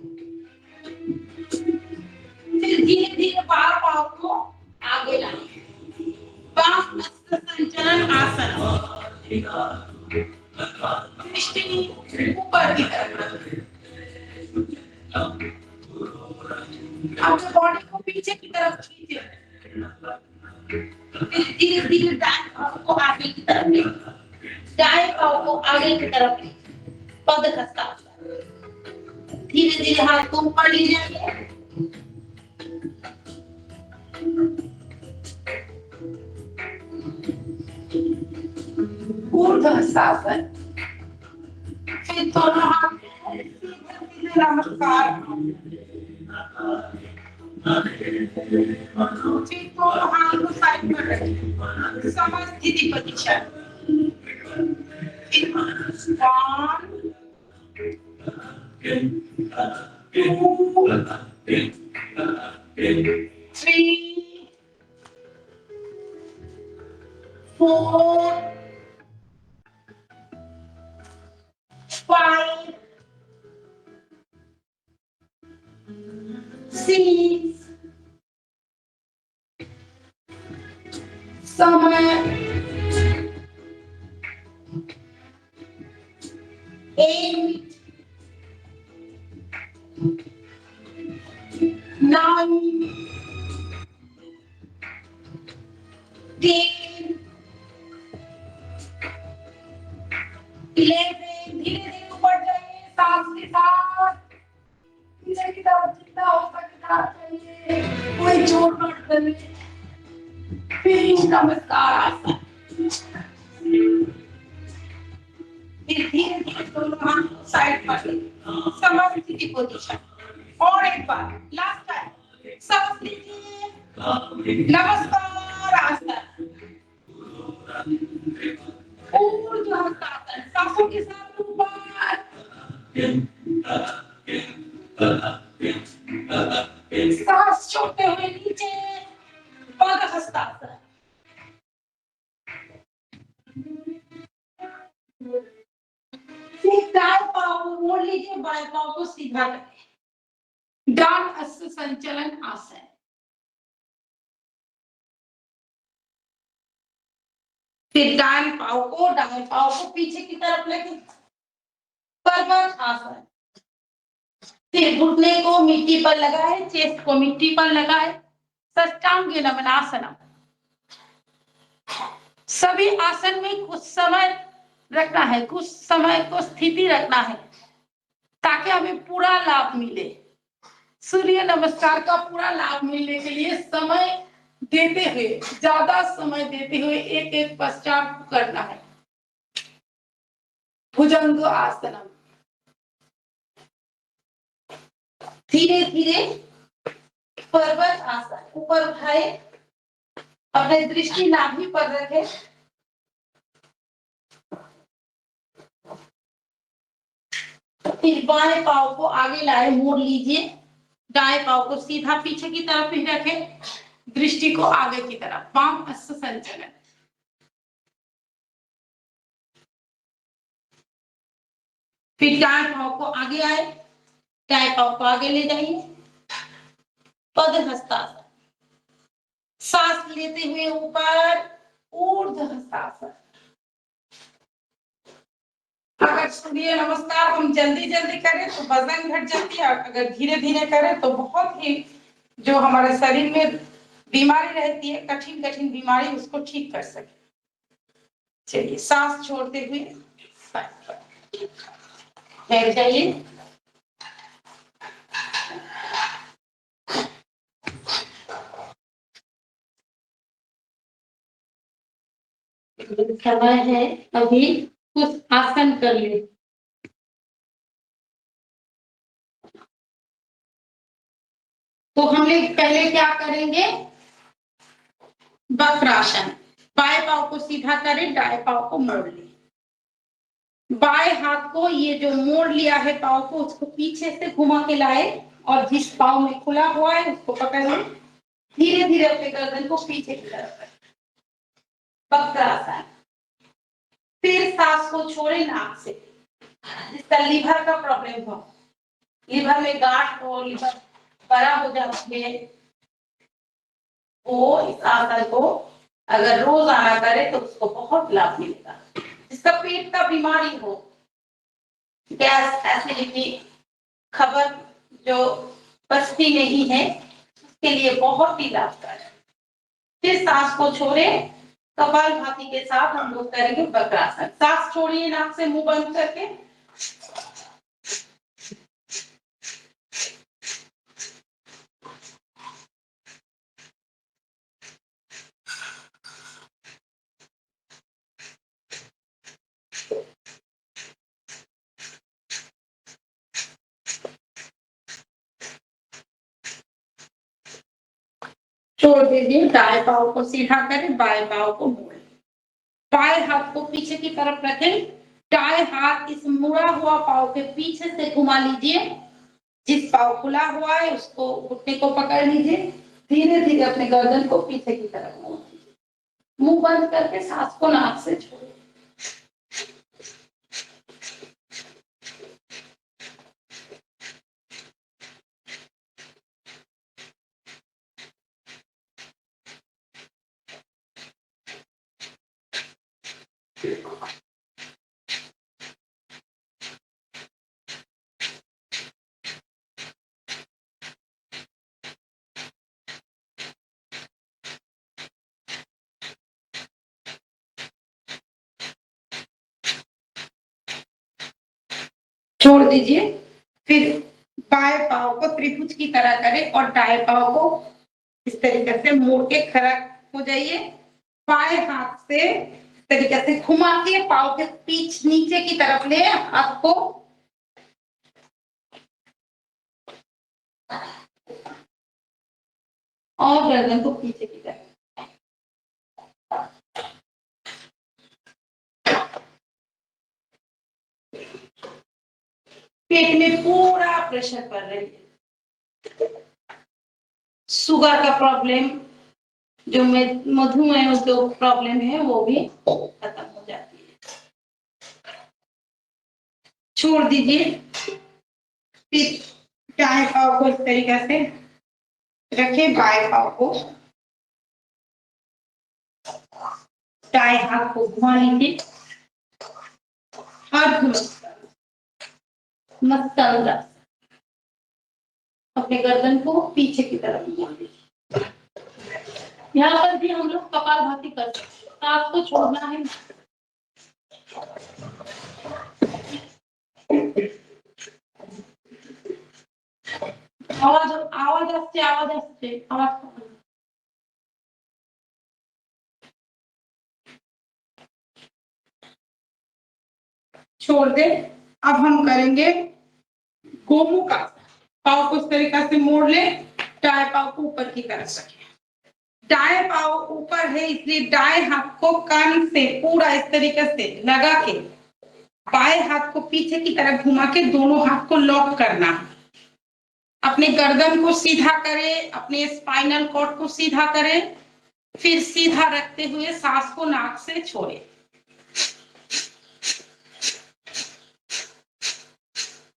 फिर धीरे धीरे बाएं पांव को आगे लाइए, बाम संचलन आसन, दृष्टि ऊपर की तरफ रखें, अपने बॉडी को पीछे की तरफ खींचे, फिर धीरे धीरे दाएं पांव को आगे की तरफ ले, दाएं पांव को आगे की तरफ ले, पदहस्तासन, धीरे धीरे हाथ को ऊपर ले जाइए, ऊर्ध्व हस्तासन। फिर दोनों हाथ सीधे नमस्कार। फिर दोनों हाथ को साइड पर रखें, समस्थिति पोजीशन। फिर 1 2 3 4 5 6 समय 8 9 10 11। धीरे धीरे ऊपर जाइए सांस के साथ, पीछे की तरफ जितना हो सकता है, कोई जोर मत करिए। फिर नमस्कार आसन। फिर धीरे धीरे दोनों हाथ साइड पर समस्थिति पोजीशन। और एक बार लास्ट टाइम सांस लीजिए, नमस्कार आसन। ऊर्ध्व हस्तासन, सांसों के साथ ऊपर, सांस छोड़ते हुए नीचे, पद हस्तासन। फिर दाएं पाँव को मोड़ लीजिए, बाएं पाँव को सीधा करें, डान हस्त संचलन आसन। फिर दाएं पाँव को पीछे की तरफ लेके पर्वत आसन। फिर घुटने को मिट्टी पर लगाए, चेस्ट को मिट्टी पर लगाए, साष्टांग नमनासनम। सभी आसन में कुछ समय रखना है, कुछ समय को स्थिति रखना है ताकि हमें पूरा लाभ मिले। सूर्य नमस्कार का पूरा लाभ मिलने के लिए समय देते हुए, ज्यादा समय देते हुए एक एक पश्चात करना है। भुजंग आसनम। धीरे धीरे पर्वत आसन, ऊपर उठाए, अपने दृष्टि नाभि पर रखे, फिर बाएं पाँव को आगे लाए, मोड़ लीजिए, दाएं पाँव को सीधा पीछे की तरफ ही रखें, दृष्टि को आगे की तरफ, वाम हस्त संचलन। फिर दाएं पाँव को आगे आए, दाएं पाँव को आगे ले जाइए, पद हस्तासन। सांस लेते हुए ऊपर ऊर्ध्व हस्तासन। अगर सूर्य नमस्कार हम जल्दी जल्दी करें तो वजन घट जाती है, अगर धीरे धीरे करें तो बहुत ही जो हमारे शरीर में बीमारी रहती है, कठिन कठिन बीमारी, उसको ठीक कर सके। चलिए सांस छोड़ते हुए बैठ जाइए। समय है, अभी कुछ आसन कर ले। तो हम लोग पहले क्या करेंगे, वक्रासन। बाएं पाँव को सीधा करें, दाएं पाँव को मोड़ ले, बाएं हाथ को ये जो मोड़ लिया है पाँव को, उसको पीछे से घुमा के लाए और जिस पाँव में खुला हुआ है उसको पकड़ ले, धीरे धीरे अपने गर्दन को पीछे की तरफ करें, वक्रासन। फिर सांस को छोड़े नाक से, जिसका लीवर का प्रॉब्लम हो, लीवर में गांठ हो, लीवर बड़ा हो जाती है, वो इस आसन को अगर रोजाना करे तो उसको बहुत लाभ मिलेगा। जिसका पेट का बीमारी हो, गैस, एसिडिटी, खबर जो पचती नहीं है, उसके लिए बहुत ही लाभकारी। फिर सांस को छोड़े, कपालभाति के साथ हम लोग करेंगे वक्रासन। सांस छोड़िए नाक से, मुंह बंद करके, दीजिए, दाएं पाँव को सीधा करें, बाएं पाँव को मोड़ें, बाएं हाथ को पीछे की तरफ रखें, दाएं हाथ इस मुड़ा हुआ पाँव के पीछे से घुमा लीजिए, जिस पाँव खुला हुआ है उसको घुटने को पकड़ लीजिए, धीरे धीरे अपने गर्दन को पीछे की तरफ मोड़ दीजिए, मुंह बंद करके सांस को नाक से छोड़िए। छोड़ दीजिए। फिर बाएं पाँव को त्रिभुज की तरह करें और दाएं पाँव को इस तरीके से मोड़ के खड़ा हो जाइए, बाएं हाथ से इस तरीके से घुमा के पाँव के पीछ नीचे की तरफ ले, हाथ को और गर्दन को पीछे की तरफ। पेट में पूरा प्रेशर पड़ रही है। शुगर का प्रॉब्लम, जो मधुमेह जो प्रॉब्लम है वो भी खत्म हो जाती है। छोड़ दीजिए। फिर दाएं पाँव को इस तरीके से रखें, बाएं पाँव को दाएं हाथ को घुमा लीजिए और मस्तंगा अपने गर्दन को पीछे की तरफ मोड़ दीजिए। यहाँ पर भी हम लोग कपालभाति कर सकते हैं, सांस को छोड़ना है। आवाज आवाज आवाज छोड़ दे। अब हम करेंगे गोमुख आसन। पाँव को इस तरीके से मोड़ ले, दाएं पाँव को ऊपर की तरफ रखें, दाएं पाँव ऊपर है इसलिए दाएं हाथ को कान से पूरा इस तरीके से लगा के बाएं हाथ को पीछे की तरफ घुमा के दोनों हाथ को लॉक करना। अपने गर्दन को सीधा करें, अपने स्पाइनल कॉर्ड को सीधा करें, फिर सीधा रखते हुए सांस को नाक से छोड़ें।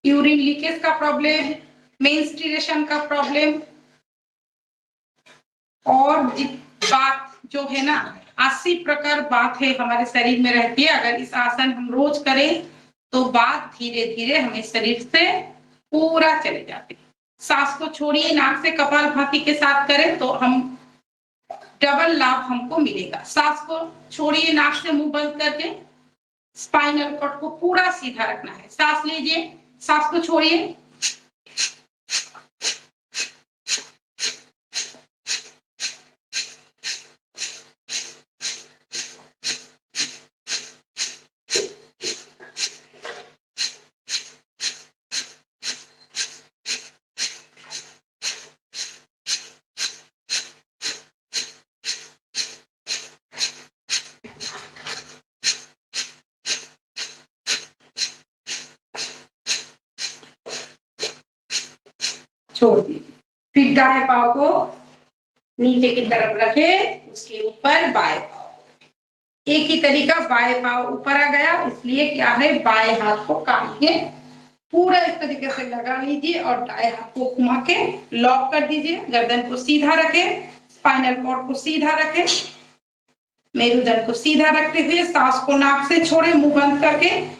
यूरिन लीकेज का प्रॉब्लम, मेंस्ट्रुएशन का प्रॉब्लम और बात जो है ना 80 प्रकार बात है हमारे शरीर में रहती है। अगर इस आसन हम रोज करें तो बात धीरे धीरे हमें शरीर से पूरा चले जाते हैं। सांस को छोड़िए, नाक से कपालभाति के साथ करें तो हम डबल लाभ हमको मिलेगा। सांस को छोड़िए, नाक से मुंह बंद करके स्पाइनल कॉर्ड को पूरा सीधा रखना है। सांस लीजिए, सांस को छोड़िए, छोड़ दीजिए। फिर दाएं पाँव को नीचे की तरफ रखे, उसके ऊपर बाएं पाँव। एक ही तरीका, बाएं पाँव ऊपर आ गया इसलिए क्या है, बाएं हाथ को कान के पूरा इस तरीके से लगा लीजिए और दाएं हाथ को घुमा के लॉक कर दीजिए। गर्दन को सीधा रखे, स्पाइनल कॉर्ड को सीधा रखे, मेरुदंड को सीधा रखते हुए सांस को नाक से छोड़े, मुंह बंद करके।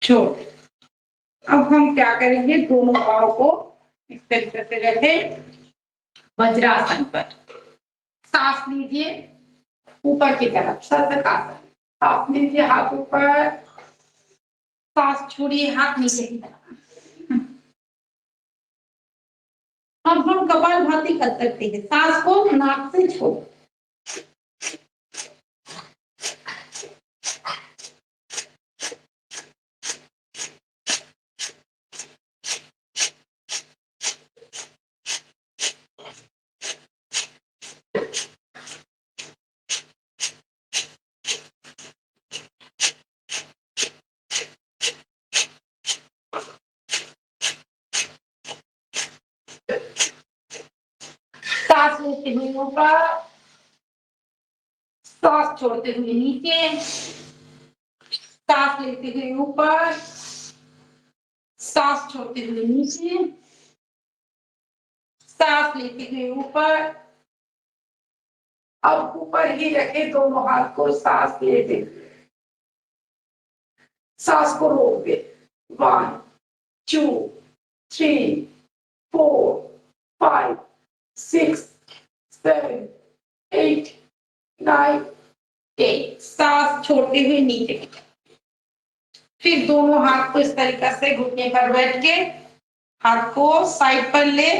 छोड़। अब हम क्या करेंगे, दोनों पाँव को इस तरीके से रखे वज्रासन पर। सांस लीजिए ऊपर की तरफ, सतकासन। सांस लीजिए हाथ ऊपर, सांस छोड़िए हाथ नीचे की तरफ। अब हम कपालभाति कर सकते हैं, सांस को नाक से छोड़। सांस लेते हुए ऊपर, सांस छोड़ते हुए नीचे, सांस लेते हुए ऊपर, सांस छोड़ते हुए नीचे, सांस लेते हुए ऊपर। अब ऊपर ही रखे दोनों हाथ को, सांस लेते हुए सांस को रोक दे। 1 2 3 4 5 6 7 8 9 10। सांस छोड़ते हुए नीचे की तरफ। फिर दोनों हाथ को इस तरीके से घुटने पर बैठ के हाथ को साइड पर ले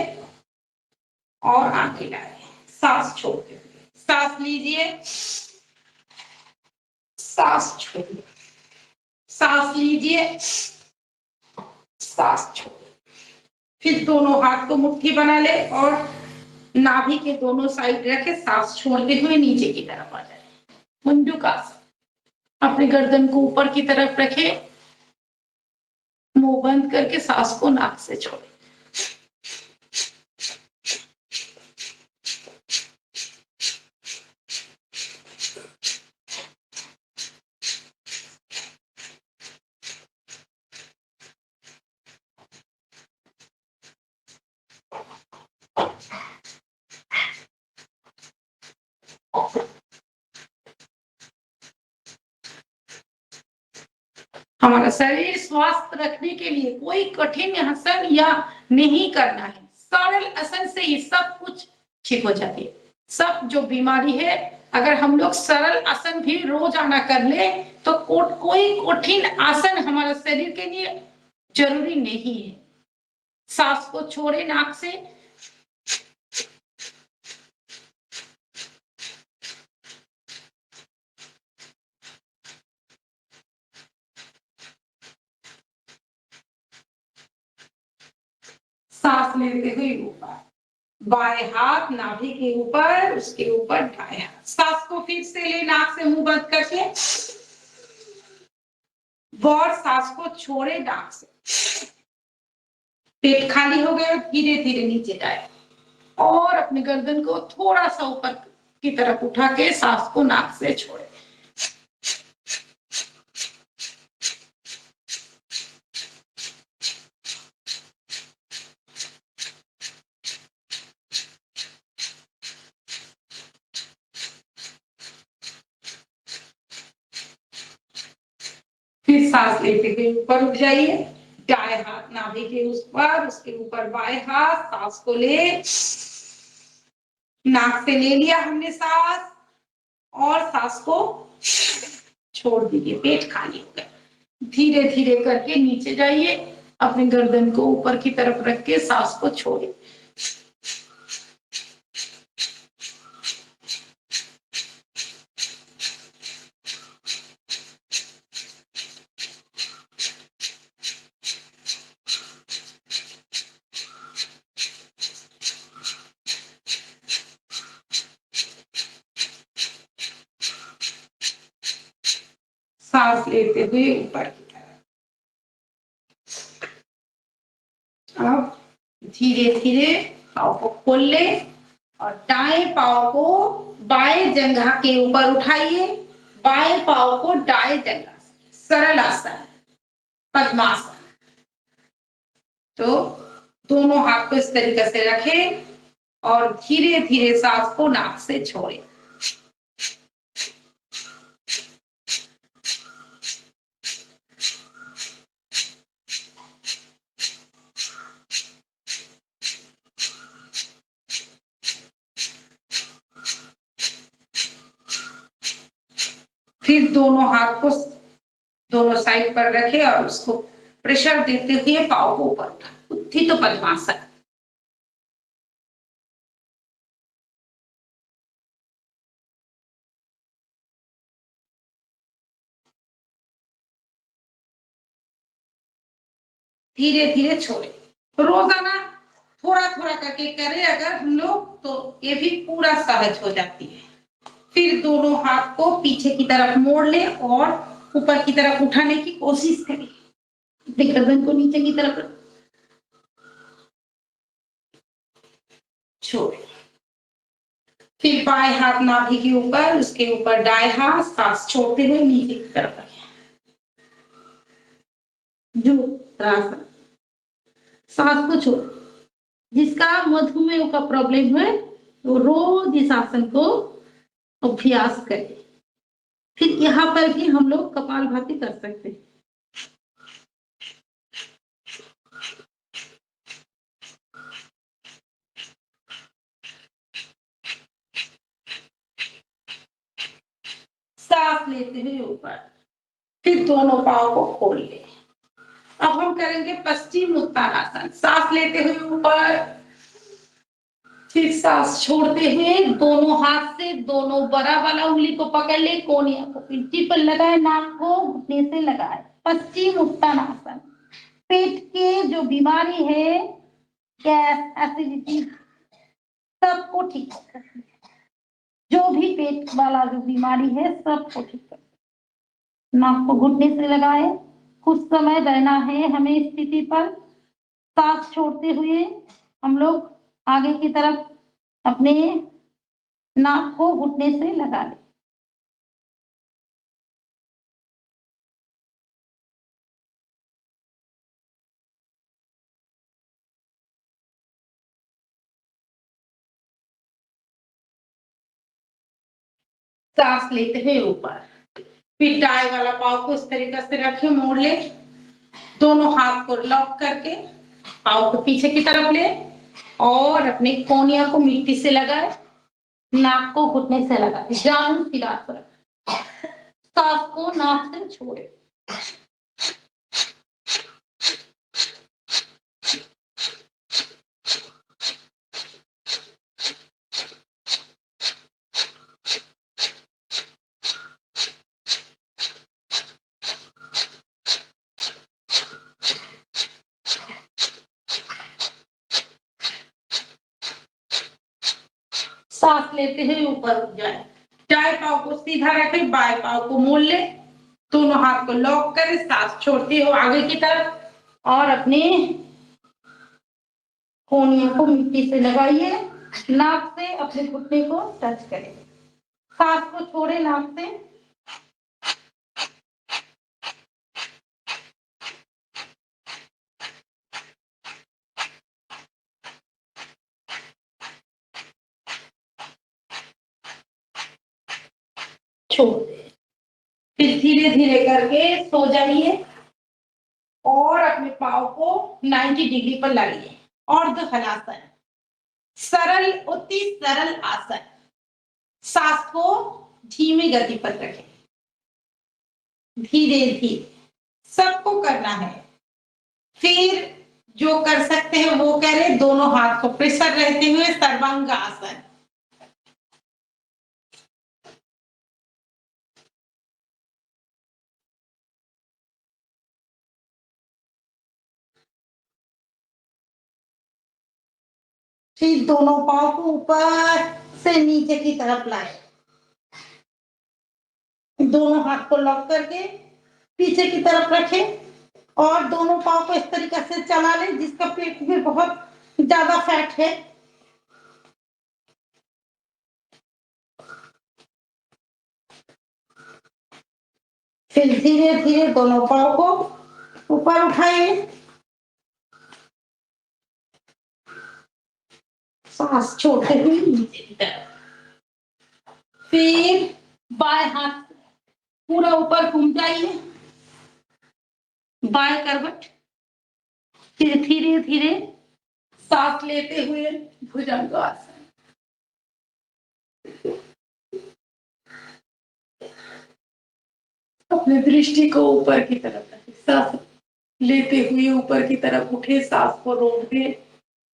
और आगे लाए। सांस छोड़ते हुए सांस लीजिए, सांस छोड़िए, सांस लीजिए, सांस छोड़िए। फिर दोनों हाथ को मुट्ठी बना ले और नाभि के दोनों साइड रखे, सांस छोड़ते हुए नीचे की तरफ आ जाए। मुंडुकासन। अपने गर्दन को ऊपर की तरफ रखे, मुंह बंद करके सांस को नाक से छोड़े। हमारा शरीर स्वस्थ रखने के लिए कोई कठिन आसन या नहीं करना है, सरल आसन से ही सब कुछ ठीक हो जाती है। सब जो बीमारी है, अगर हम लोग सरल आसन भी रोजाना कर ले तो कोई कठिन आसन हमारे शरीर के लिए जरूरी नहीं है। सांस को छोड़े नाक से, सांस लेते हुए ऊपर, बाएं हाथ नाभि के ऊपर, उसके ऊपर दाएं हाथ। सांस को फिर से ले नाक से मुंह बंद करके, और सांस को छोड़े नाक से। पेट खाली हो गया, धीरे धीरे नीचे जाए और अपने गर्दन को थोड़ा सा ऊपर की तरफ उठा के सांस को नाक से छोड़े। फिर सांस लेते हुए ऊपर उठ जाइए, दाएं हाथ नाभि के उस पर, उसके ऊपर बाएं हाथ। सांस को ले, नाक से ले लिया हमने सांस और सांस को छोड़ दीजिए, पेट खाली हो गया। धीरे धीरे करके नीचे जाइए, अपने गर्दन को ऊपर की तरफ रख के सांस को छोड़िए। सांस लेते हुए ऊपर की तरफ। अब धीरे धीरे पाँव को खोल ले और दाएं पाँव को बाएं जंघा के ऊपर उठाइए, बाएं पाँव को दाएं जंघा। सरल आसन, पद्मासन। तो दोनों हाथ को इस तरीके से रखें और धीरे धीरे सांस को नाक से छोड़ें। फिर दोनों हाथ को दोनों साइड पर रखे और उसको प्रेशर देते हुए पाँव को ऊपर उठा, उत्थित पद्मासन। धीरे धीरे छोड़े, रोजाना थोड़ा थोड़ा करके करें अगर हम लोग, तो ये भी पूरा सहज हो जाती है। फिर दोनों हाथ को पीछे की तरफ मोड़ ले और ऊपर की तरफ उठाने की कोशिश करें। गर्दन को नीचे की तरफ छोड़, फिर बाएं हाथ नाभि के ऊपर, उसके ऊपर दाएं हाथ, सांस छोड़ते हुए नीचे की तरफ रखें। जो सांस को छोड़, जिसका मधुमेह का प्रॉब्लम है वो रोज इस आसन को अभ्यास करें। फिर यहाँ पर भी हम लोग कपालभाति कर सकते हैं। सांस लेते हुए ऊपर, फिर दोनों पांव को खोल ले। अब हम करेंगे पश्चिम उत्तानासन। सांस लेते हुए ऊपर, फिर सांस छोड़ते हुए दोनों हाथ से दोनों बड़ा वाला उंगली को पकड़ ले, कोनिया को पिट्ठी पर लगाए, नाक को घुटने से लगाए। पश्चिम उत्तानासन। पेट के जो बीमारी है, गैस, एसिडिटी, सबको ठीक करती है। जो भी पेट वाला जो बीमारी है सबको ठीक करती है। नाक को घुटने से लगाए, कुछ समय रहना है हमें इस स्थिति पर। सांस छोड़ते हुए हम लोग आगे की तरफ अपने नाक को घुटने से लगा लें। सांस लेते हुए ऊपर, फिर दाएं वाला पाँव को इस तरीके से रखे, मोड़ ले, दोनों हाथ को लॉक करके पाँव को पीछे की तरफ ले और अपने कोनिया को मिट्टी से लगाए, नाक को घुटने से लगाए, जान सिरा पर, सांस को नाक से छोड़े। सांस लेते हुए ऊपर उठ जाए, दाएं पाँव को सीधा रखे, बाएं पाँव को मोड़ ले, दोनों हाथ को लॉक करें, सांस छोड़ते हो आगे की तरफ और अपने कोनिया को मिट्टी से लगाइए, नाक से अपने घुटने को टच करें, सांस को छोड़े नाक से। छोड़ दे, फिर धीरे धीरे करके सो जाइए और अपने पाँव को 90 डिग्री पर लगाइए। अर्धहलासन, सरल, अति सरल आसन। सांस को धीमी गति पर रखें, धीरे धीरे सबको करना है। फिर जो कर सकते हैं वो करें, दोनों हाथ को प्रेशर रहते हुए सर्वांग आसन। फिर दोनों पाँव को ऊपर से नीचे की तरफ लाए, दोनों हाथ को लॉक करके पीछे की तरफ रखें और दोनों पाँव को इस तरीके से चला लें जिसका पेट में बहुत ज्यादा फैट है। फिर धीरे धीरे दोनों पाँव को ऊपर उठाइए, सांस छोड़ते हुए नीचे की तरफ। फिर बाएं हाथ पूरा ऊपर घूम जाइए, बाएं करवट। फिर धीरे धीरे सांस लेते हुए भुजंगासन। अपने दृष्टि को ऊपर की तरफ रखें, सांस लेते हुए ऊपर की तरफ उठे, सांस को रोक दे,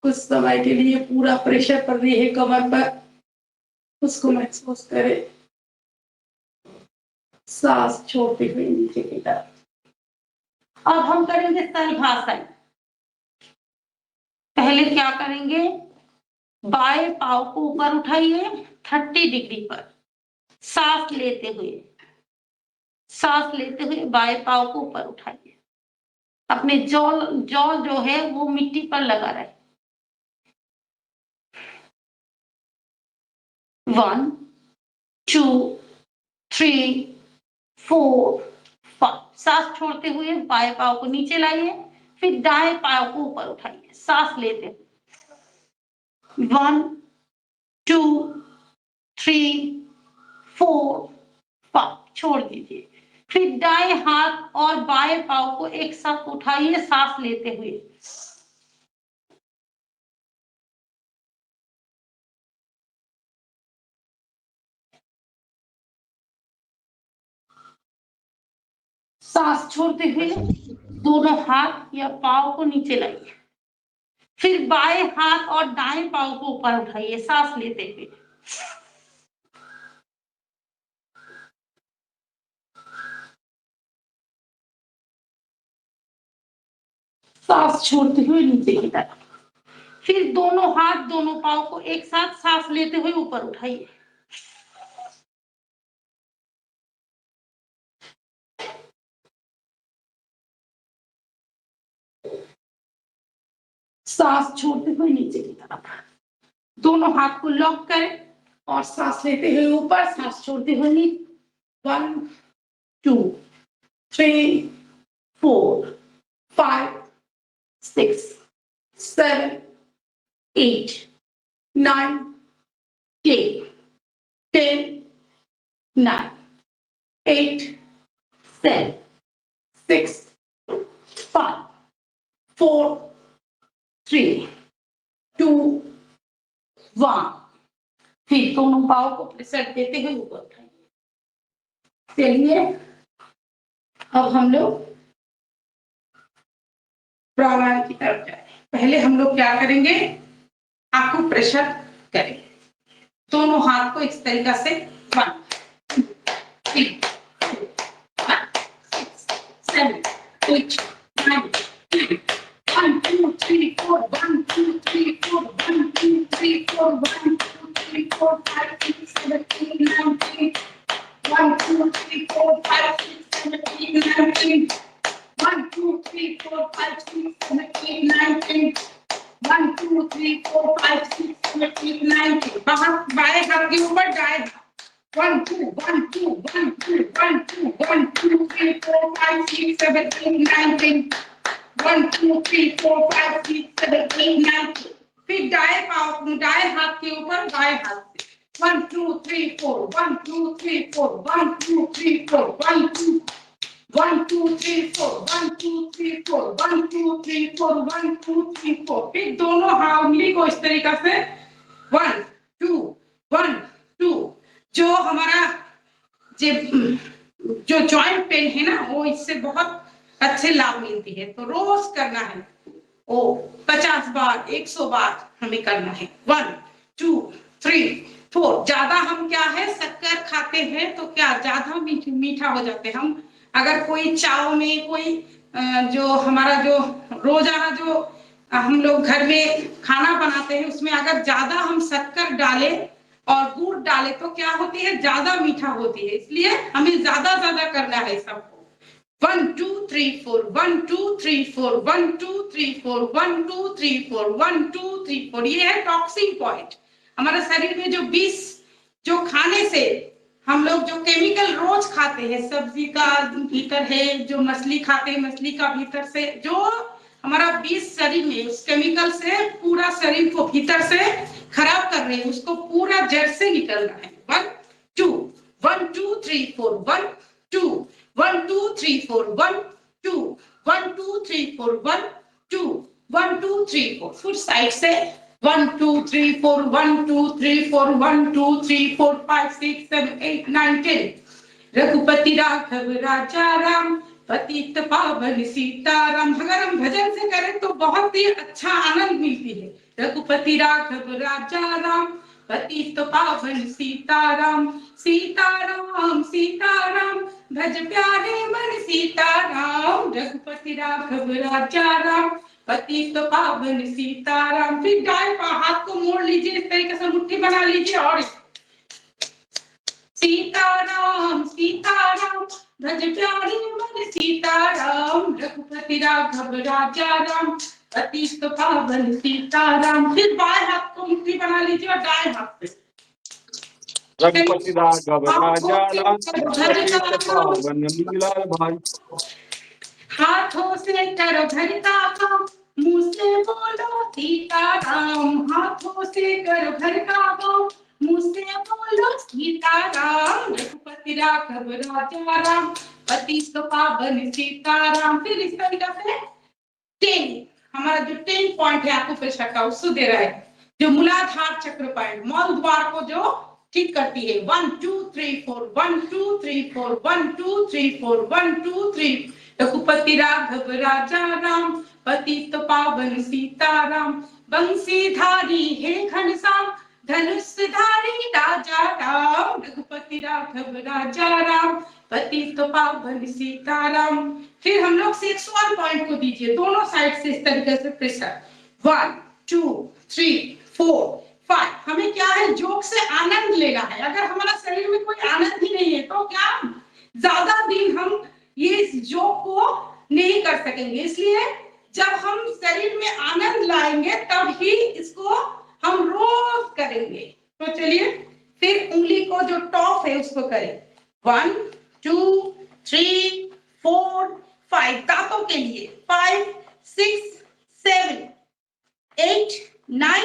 कुछ समय के लिए पूरा प्रेशर पड़ रही है कमर पर, उसको महसूस करें, सांस छोड़ते हुए नीचे की तरफ। अब हम करेंगे सलभासन। पहले क्या करेंगे, बाएं पांव को ऊपर उठाइए 30 डिग्री पर, सांस लेते हुए बाएं पांव को ऊपर उठाइए, अपने जॉ जो है वो मिट्टी पर लगा रहे। 1 2 3 4 5, सांस छोड़ते हुए बाएं पांव को नीचे लाइए, फिर दाएं पांव को ऊपर उठाइए, सांस लेते हुए। 1 2 3 4 5, छोड़ दीजिए, फिर दाएं हाथ और बाएं पांव को एक साथ उठाइए, सांस लेते हुए। सांस छोड़ते हुए दोनों हाथ या पांव को नीचे लाइए, फिर बाएं हाथ और दाएं पांव को ऊपर उठाइए, सांस लेते हुए। सांस छोड़ते हुए नीचे की तरफ, फिर दोनों हाथ दोनों पांव को एक साथ सांस लेते हुए ऊपर उठाइए। सांस छोड़ते हुए नीचे की तरफ, दोनों हाथ को लॉक करें और सांस लेते हुए ऊपर, सांस छोड़ते हुए नीचे। 1 2 3 4 5 6 7 8 9 10 10 9 8 7 6 5 4 3 2 1, फिर दोनों पाँव को प्रेशर देते हुए ऊपर उठाइए। चलिए अब हम लोग प्राणायाम की तरफ जाए। पहले हम लोग क्या करेंगे, आपको प्रेशर करें, दोनों हाथ को इस तरीका से 1 2 3 4 5 6 7 8 9 10 1 2 3 4 1 2 3 4 1 2 3 4 1 2 3 4 5 6 7 8 9 10 1 2 3 4 5 6 7 8 9 10 1 2 3 4 5 6 7 8 9 10 1 2 3 4 5 6 7 8 9 10, बाएं हाथ के ऊपर दाएं हाथ। 1 2 1 2 1 2 1 2 1 2 3 4 5 6 7 8 9 10 1 2 3 4 5 6 7 8 9 10, फिर दाएं हाथ के ऊपर बाएं हाथ से 1 2 3 4 1 2 3 4 1 2 3 4 1 2 1 2 3 4 1 2 3 4 1 2 3 4 1 2 3 4, फिर दोनों उंगली को इस तरीका से 1 2 1 2, जो हमारा जो जॉइंट पेन है ना, वो इससे बहुत अच्छे लाभ मिलती है। तो रोज करना है, ओ 50 बार 100 बार हमें करना है। 1 2 3 4, ज्यादा हम क्या है शक्कर खाते हैं तो क्या ज्यादा मीठा हो जाते हैं हम। अगर कोई चाव में कोई जो हमारा जो रोजाना जो हम लोग घर में खाना बनाते हैं उसमें अगर ज्यादा हम शक्कर डालें और गुड़ डालें तो क्या होती है, ज्यादा मीठा होती है। इसलिए हमें ज्यादा करना है सबको। 1 2 3 4 1 2 3 4 1 2 3 4 1 2 3 4 1 2 3 4, ये है टॉक्सिन पॉइंट। हमारे शरीर में जो विष, जो खाने से हम लोग जो केमिकल रोज खाते हैं, सब्जी का भीतर है, जो मछली खाते हैं मछली का भीतर से जो हमारा विष शरीर में, उस केमिकल से पूरा शरीर को भीतर से खराब कर रहे हैं, उसको पूरा जड़ से निकलना है। 1 2 1 2 3 4 1 2 1 2 3 4 1 2 1 2 3 4 1 2 1 2 3 4, फिर साइड से 1 2 3 4 1 2 3 4 1 2 3 4 5 6 7 8 9 10, रघुपति राघव राजा राम, पतित पावन सीताराम। अगर हम भजन से करें तो बहुत ही अच्छा आनंद मिलती है। रघुपति राघव राजा राम, पतित पावन सीताराम। सीताराम सीताराम भज प्यारे मन सीताराम, रघुपति राघव राजा राम, पतित पावन सीताराम। फिर गाय का हाथ को मोड़ लीजिए, इस तरीके से मुट्ठी बना लीजिए और सीताराम सीताराम भज प्यारे मन सीताराम, रघुपति राघव राजा राम, पतित पावन सीताराम। फिर बाएं हाथ को मुट्ठी बना लीजिए और दाएं हाथ से
रघुपति राघव राजा राम, पतित पावन लीला भाई।
हाथों से करो घर का काम, मुंह से बोलो सीताराम। हाथों से करो घर का काम, मुंह से बोलो सीताराम, रघुपति राघव राजा राम, पतित पावन सीताराम। फिर इस तरीके से 10 हमारा जो 10 पॉइंट है आपको प्रेशर का उससे दे रहा है, जो मूलाधार चक्र पॉइंट मौलद्वार को जो ठीक करती है। 1 2 3 4 1 2 3 4 1 2 3 4 1 2 3। रघुपति राघव राजा राम, पतित पावन सीताराम। बंसीधारी है घनश्याम, धनुषधारी राजा राम, रघुपति राघव राजा राम, पतित पावन सीताराम। फिर हम लोग 6 पॉइंट को दीजिए दोनों साइड से इस तरीके से प्रेशर। 1 2 3 4 5। हमें क्या है, जोक से आनंद लेना है। अगर हमारा शरीर में कोई आनंद ही नहीं है तो क्या ज्यादा दिन हम ये इस जोक को नहीं कर सकेंगे। इसलिए जब हम शरीर में आनंद लाएंगे तब ही इसको हम रोज करेंगे। तो चलिए फिर उंगली को जो टॉप है उसको करें। 1 2 3 4 5 दांतों के लिए 5 6 7 8 9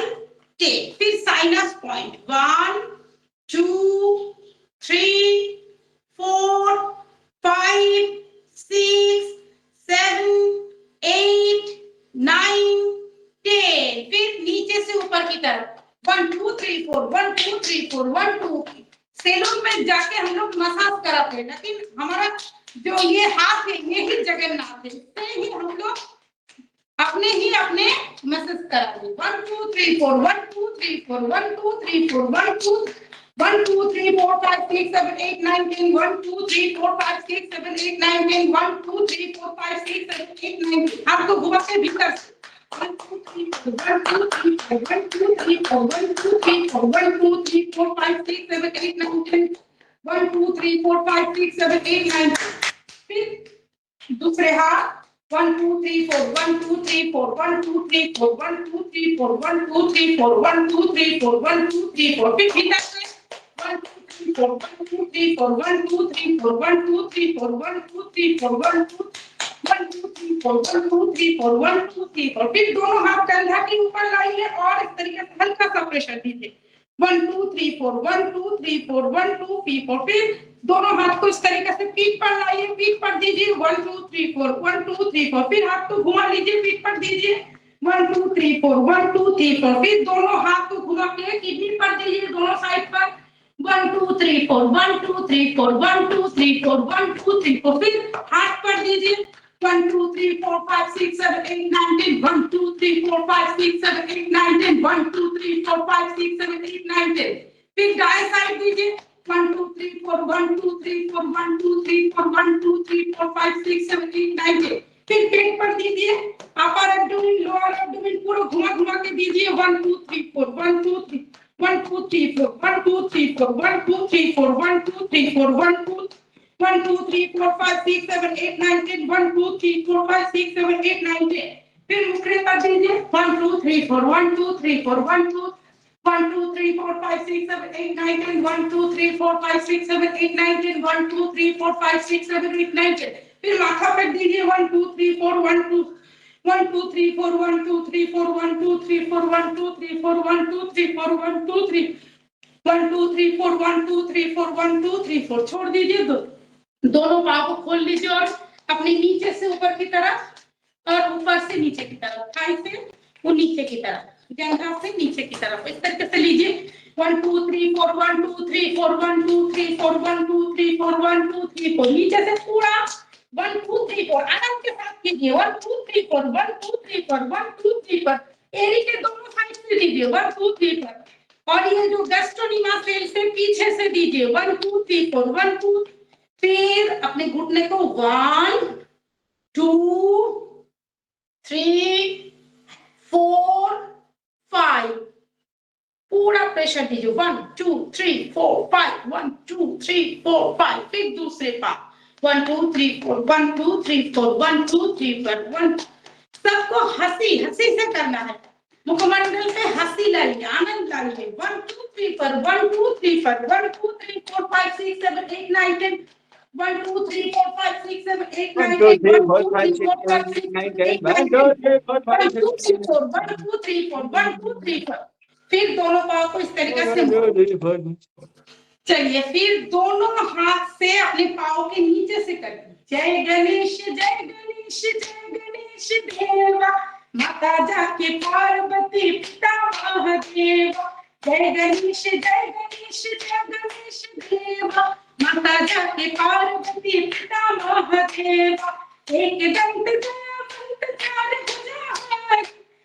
10। फिर साइनस पॉइंट 1 2 3 4 5 6 7 8 9 10। फिर नीचे से ऊपर की तरफ 1 2 3 4 1 2 3 4 1 2। सैलून में जाके हम लोग मसाज कराते हैं, लेकिन हमारा जो ये हाथ है ये ही जगन्नाथ है, इससे ही हम लोग अपने मसाज कराते हैं। 1 2 3 4 1 2 3 4 1 2 3 4 1 2 1 2 3 4 5 6 7 8 9 10 1 2 3 4 5 6 7 8 9 10 1 2 3 4 5 6 7 8 9 10। आपको घुमा के भीतर 1 2 3 4 1 2 3 4 1 2 3 4 1 2 3 4 1 2 3 4 5 6 7 8 9 10 1 2 3 4 5 6 7 8 9 10। फिर दूसरे हाथ 1 2 3 4 1 2 3 4 1 2 3 4 1 2 3 4 1 2 3 4 1 2 3 4 1 2 3 4। फिर भीतर से 1 2 3 4 1 2 3 4 1 2 3 4 1 2 3 4 1 2 3 4 1 2 1 2 3 4 1 2 3 4 1 2 3 4। फिर दोनों हाथ कंधा के ऊपर लाइए और इस तरीके से हल्का सा प्रेशर दीजिए। 1 2 3 4 1 2 3 4 1 2 3 4। फिर दोनों हाथ को इस तरीके से पीठ पर लाइए, पीठ पर दीजिए 1 2 3 4 1 2 3 4। फिर हाथ को घुमा लीजिए, पीठ पर दीजिए 1 2 3 4 1 2 3 4। फिर दोनों हाथ को घुमा के किडनी पर दीजिए दोनों साइड पर 1 2 3 4 1 2 3 4 1 2 3 4 1 2 3 4। फिर हाथ पर दीजिए 1 2 3 4 5 6 7 8 9 10 1 2 3 4 5 6 7 8 9 10 1 2 3 4 5 6 7 8 9 10। फिर दाएं साइड दीजिए 1 2 3 4 1 2 3 4 1 2 3 4 1 2 3 4 5 6 7 8 9 10। फिर पेट पर दीजिए, अपर एब्डोमेन लोअर एब्डोमेन पूरा घुमा घुमा के दीजिए 1 2 3 4 1 2 3 1 2 3 4 1 2 3 4 1 2 3 4 1 2 3 4 1 2 1 2 3 4 5 6 7 8 9 10 1 2 3 4 5 6 7 8 9 10। फिर मुखड़े पर दीजिए 1 2 3 4 1 2 3 4 1 2 1 2 3 4 5 6 7 8 9 10 1 2 3 4 5 6 7 8 9 10 1 2 3 4 5 6 7 8 9 10। फिर माथा पर दीजिए 1 2 3 4 1 2 1 2 3 4 1 2 3 4 1 2 3 4 1 2 3 4 1 2 3 4 1 2 3 1 2 3 4 1 2 3 4 1 2 3 4। छोड़ दीजिए, दोनों पाँव को खोल लीजिए और अपने नीचे से ऊपर की तरफ और ऊपर से नीचे की तरफ, थाई से वो नीचे की तरफ जंघा से नीचे की तरफ इस तरीके से लीजिए 1 2 3 4 1 2 3 4 1 2 3 4 1 2 3 4 1 2 3 4 नीचे से पूरा 1 2 3 4 आनंद के साथ कीजिए 1 2 3 4 1 2 3 4 1 2 3 4 एड़ी के दोनों साइड से दीजिए 1 2 3 4 और ये जो गैस्ट्रोनिमासेल से पीछे से दीजिए 1 2 3 4 1 2 फिर अपने घुटने को 1 2 3 4 5 पूरा प्रेशर दीजिए 1 2 3 4 5 1 2 3 4 5 फिर दूसरे पाव 1 2 3 4 1 2 3 4 1 2 3 4 1 सबको हंसी हंसी से करना है मुखमंडल पे हंसी लाइए आनंद लाइए 1 2 3 4 1 2 3 4 1 2 3 4 5 6 7 8 9 10 1 2 3 4 5 6 7 8 9 10 1 2 3 4 5 6 7 8 9 10 1 2 3 4 1 2 3 4 1 2 3 4 फिर दोनों पाँव को इस तरीके से चलिए फिर दोनों हाथ से अपने पाँव के नीचे से करिए जय गणेश देवा माता जाके पार्वती पिता महादेवा जय गणेश देवा माता जाके पार्वती पिता महादेवा एक दंत दयावंत चार भुजाहारी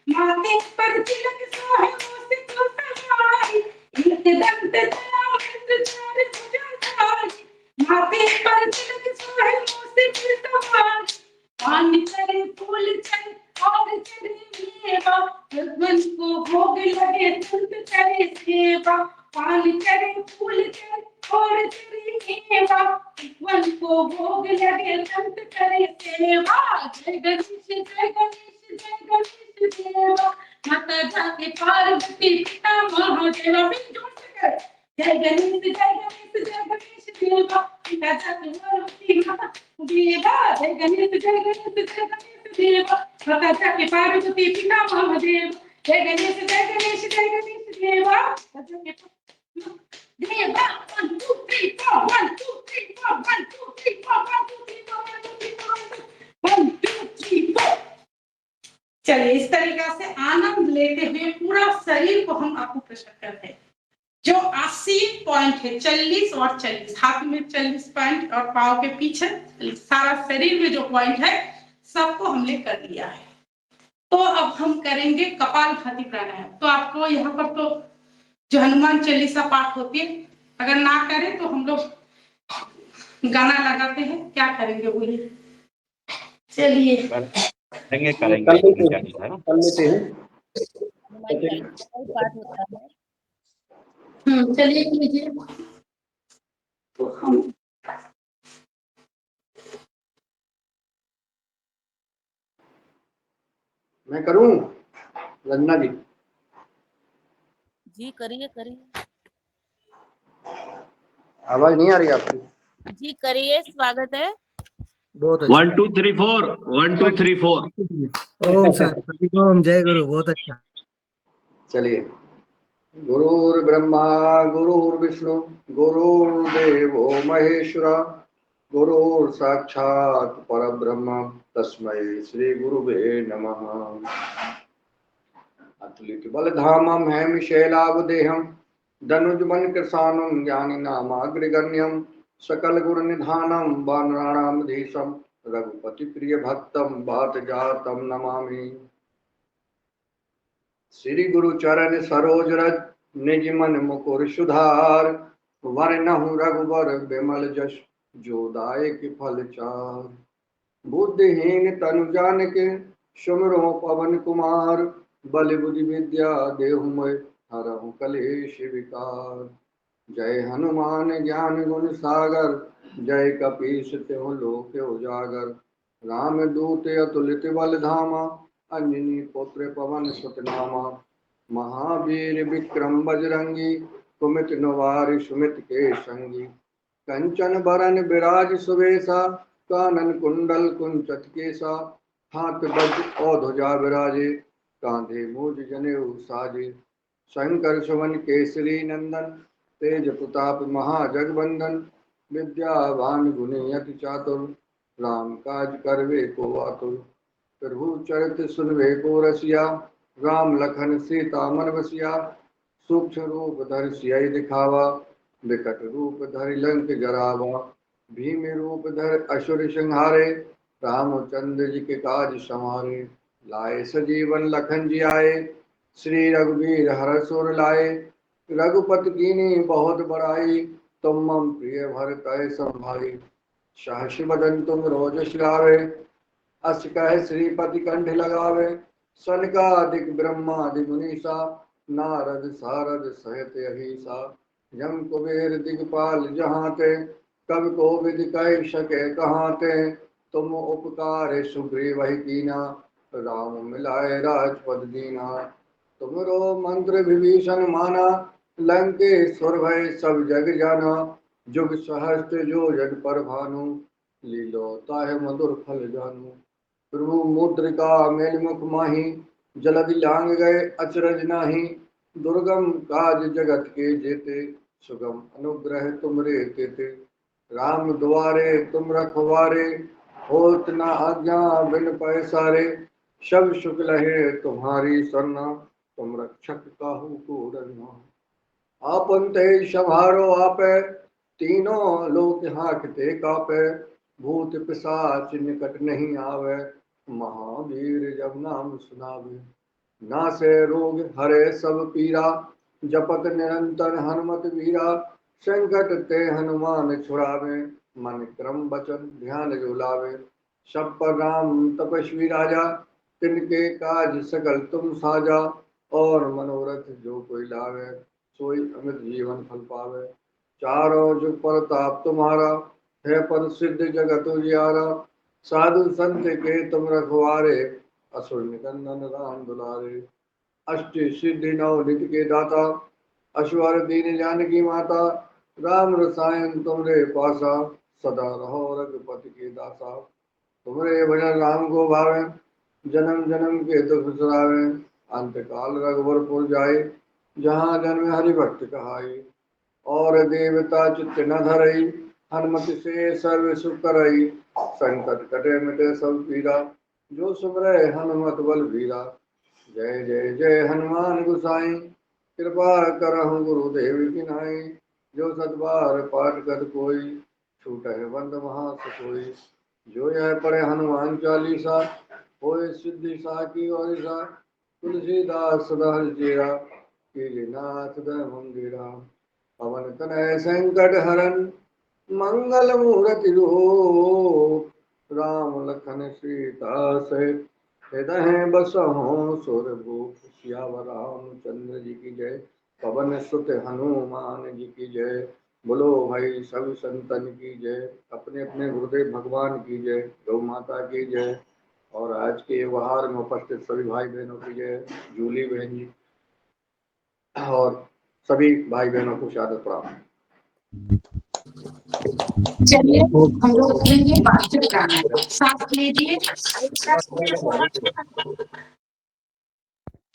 माथे पर तिलक सोहे मोसित सवारी एक दंत दयावंत चार भुजाहारी माथे पर तिलक सोहे मोसित सवारी पान चढ़े फूल चढ़े और चढ़े मेवा भगवान को भोग लगे संत करे सेवा पान चढ़े फूल चढ़े और चढ़े मेवा भगवान को भोग लगे संत करे सेवा जय गणेश देवा माता जाके पार्वती पिता महादेवा फिर जोर से कर जय गणेश देवा पिता जाके पार्वती माता देवा जय गणेश देवा माता जाके पार्वती पिता महादेव जय गणेश देवा देवा 1 2 3 4 1 2 3 4 1 2 3 4 1 2 3 4 1 2 3 4 1 2 3 4 चलिए इस तरीका से आनंद लेते हुए पूरा शरीर को हम आपको प्रेशर करते हैं जो 80 पॉइंट है 40 और 40 हाथ में 40 पॉइंट और पाँव के पीछे सारा शरीर में जो पॉइंट है सबको हमने कर लिया है तो अब हम करेंगे कपालभाति प्राणायाम तो आपको यहाँ पर तो जो हनुमान चालीसा पाठ होती है अगर ना करें तो हम लोग गाना लगाते हैं क्या करेंगे बोलिए चलिए चलिए कीजिए तो हम
मैं करूं रंजना जी
जी करिए
आवाज नहीं आ रही आपकी
जी करिए स्वागत है
बहुत अच्छा
1 2 3 4 1 2 3 4
ओम सभी को ओम जय गुरु बहुत अच्छा
चलिए गुरुर्ब्रह्मा गुरुर्विष्णु गुरुर्देवो महेश्वरा गुरुर साक्षात परब्रह्म तस्मै श्री गुरुवे नमः अतुलित बलधामं हेमशैलावदेहं धनुजमन कृशानं ज्ञानिनामाग्रगण्यं सकल गुण निधानं वानराणां धीशं रघुपति प्रिय भक्तं बात जातं नमामि श्री गुरु चरण सरोज रज निज मन मुकुर सुधार वरनहु रघुवर बिमल जस जो दायक फल चार बुद्धिहीन तनु जानिके सुमिरो पवन कुमार बल बुद्धि विद्या देहु मोय हरहु कलेश विकार जय हनुमान ज्ञान गुण सागर जय कपीस तिहु लोक उजागर राम दूत अतुलित बल धामा अंजनी पुत्र पवन सुत नामा महावीर विक्रम बजरंगी कुमित नवारि सुमित के संगी कंचन बरन विराज सुवेशा कानन कुंडल कुंचत केसा हाथ वज्र और ध्वजा विराजे कांधे मूज जनेऊ साजे शंकर सुवन केसरी नंदन तेज प्रताप महाजगवंदन विद्यावान गुणी अति चातुर राम काज करवे को आतुर प्रभु चरित सुनवे को रसिया राम लखन सीता मन बसिया, सूक्ष्म रूप धरि सियहि दिखावा, विकट रूप धरि लंक जरावा, भीम रूप धरि असुर संहारे, रामचंद्र जी के काज समारे, लाए सजीवन लखन जी आए, श्री रघुवीर हर सुर लाए, रघुपति कीन्ही बहुत बड़ाई, तुम मम प्रिय भरत संभाई, सहस बदन तुम रोजस गावे, अस कह श्रीपति कंठ लगावे, सनकादिक ब्रह्मादि मुनीसा, नारद सारद सहित अहिसा, यम कुबेर दिगपाल जहाते, कवि को विद कह सके कहाते, तुम उपकार सुग्रीव ही कीना, राम मिलाए राजपद दीना, तुमरो मंत्र विभीषण माना, लंकेश्वर भय सब जग जाना, जुग सहस्त्र जो जग पर भानु, लीलो ताहि मधुर फल जानू, प्रभु मुद्रिका मेल मुख माही, जलधि लांग गए अचरज नाही, दुर्गम काज जगत के जेते, सुगम अनुग्रह तुमरे तेते, राम द्वारे तुम रखवारे, होत न आज्ञा बिन पैसारे, सब सुख लहे तुम्हारी सरना, तुम रक्षक काहू को डरना, आपन ते संहारो आपे, तीनों लोक हांकते कापे, भूत पिशाच निकट नहीं आवे, महावीर जब नाम सुनावे, नासे रोग हरे सब पीरा, जपत निरंतर हनुमत वीरा, संकट ते हनुमान छुड़ावे, मन क्रम वचन ध्यान जो लावे, सब पर राम तपस्वी राजा, तिनके काज सकल तुम साजा, और मनोरथ जो कोई लावे, सोई अमित जीवन फल पावे, चारों जुग परताप तुम्हारा, है पर सिद्ध जगत उजियारा, साधु संत के तुम रखवारे, असुर निकंदन राम दुलारे, अष्ट सिद्धि नव निधि के दाता, अश्वर दीन जानकी माता, राम रसायन तुमरे पासा, सदा रहो रघुपति के दासा, तुमरे भजन राम को भावे, जन्म जन्म के दुख सुनावे, अंत काल रघुवर जाए, जहाँ जन्म हरि भक्त कहाई, और देवता चित्त न धरई, हनुमत से सर्व सुख करई, संकट कटे मिटे सब पीरा, जो सुमरे हनुमत बल वीरा, जय जय जय हनुमान गुसाई, कृपा करहु गुरुदेव की नाई, जो सतबार पाठ कर कोई, छूटहि बंद महासुकोई, जो यह पढ़े हनुमान चालीसा, होय सिद्धि साकी औरिसा, तुलसीदास सदा हरिचेरा, कीलिनाथ दय मंदिरा, पवन तनय संकट हरन, मंगल मूर्ति रूप, राम लखन सीता सहित हृदय बसहु सुरभूप, सियावर रामचंद्र जी की जय, पवन सुत हनुमान जी की जय, बोलो भाई सब संतन की जय, अपने अपने गुरुदेव भगवान की जय, गौ माता की जय, और आज के व्यवहार में उपस्थित सभी भाई बहनों की जय, जूली बहन जी और सभी भाई बहनों को शादत प्रणाम।
चलिए हम लोग करेंगे वाक्य बनाना, सांस लीजिए,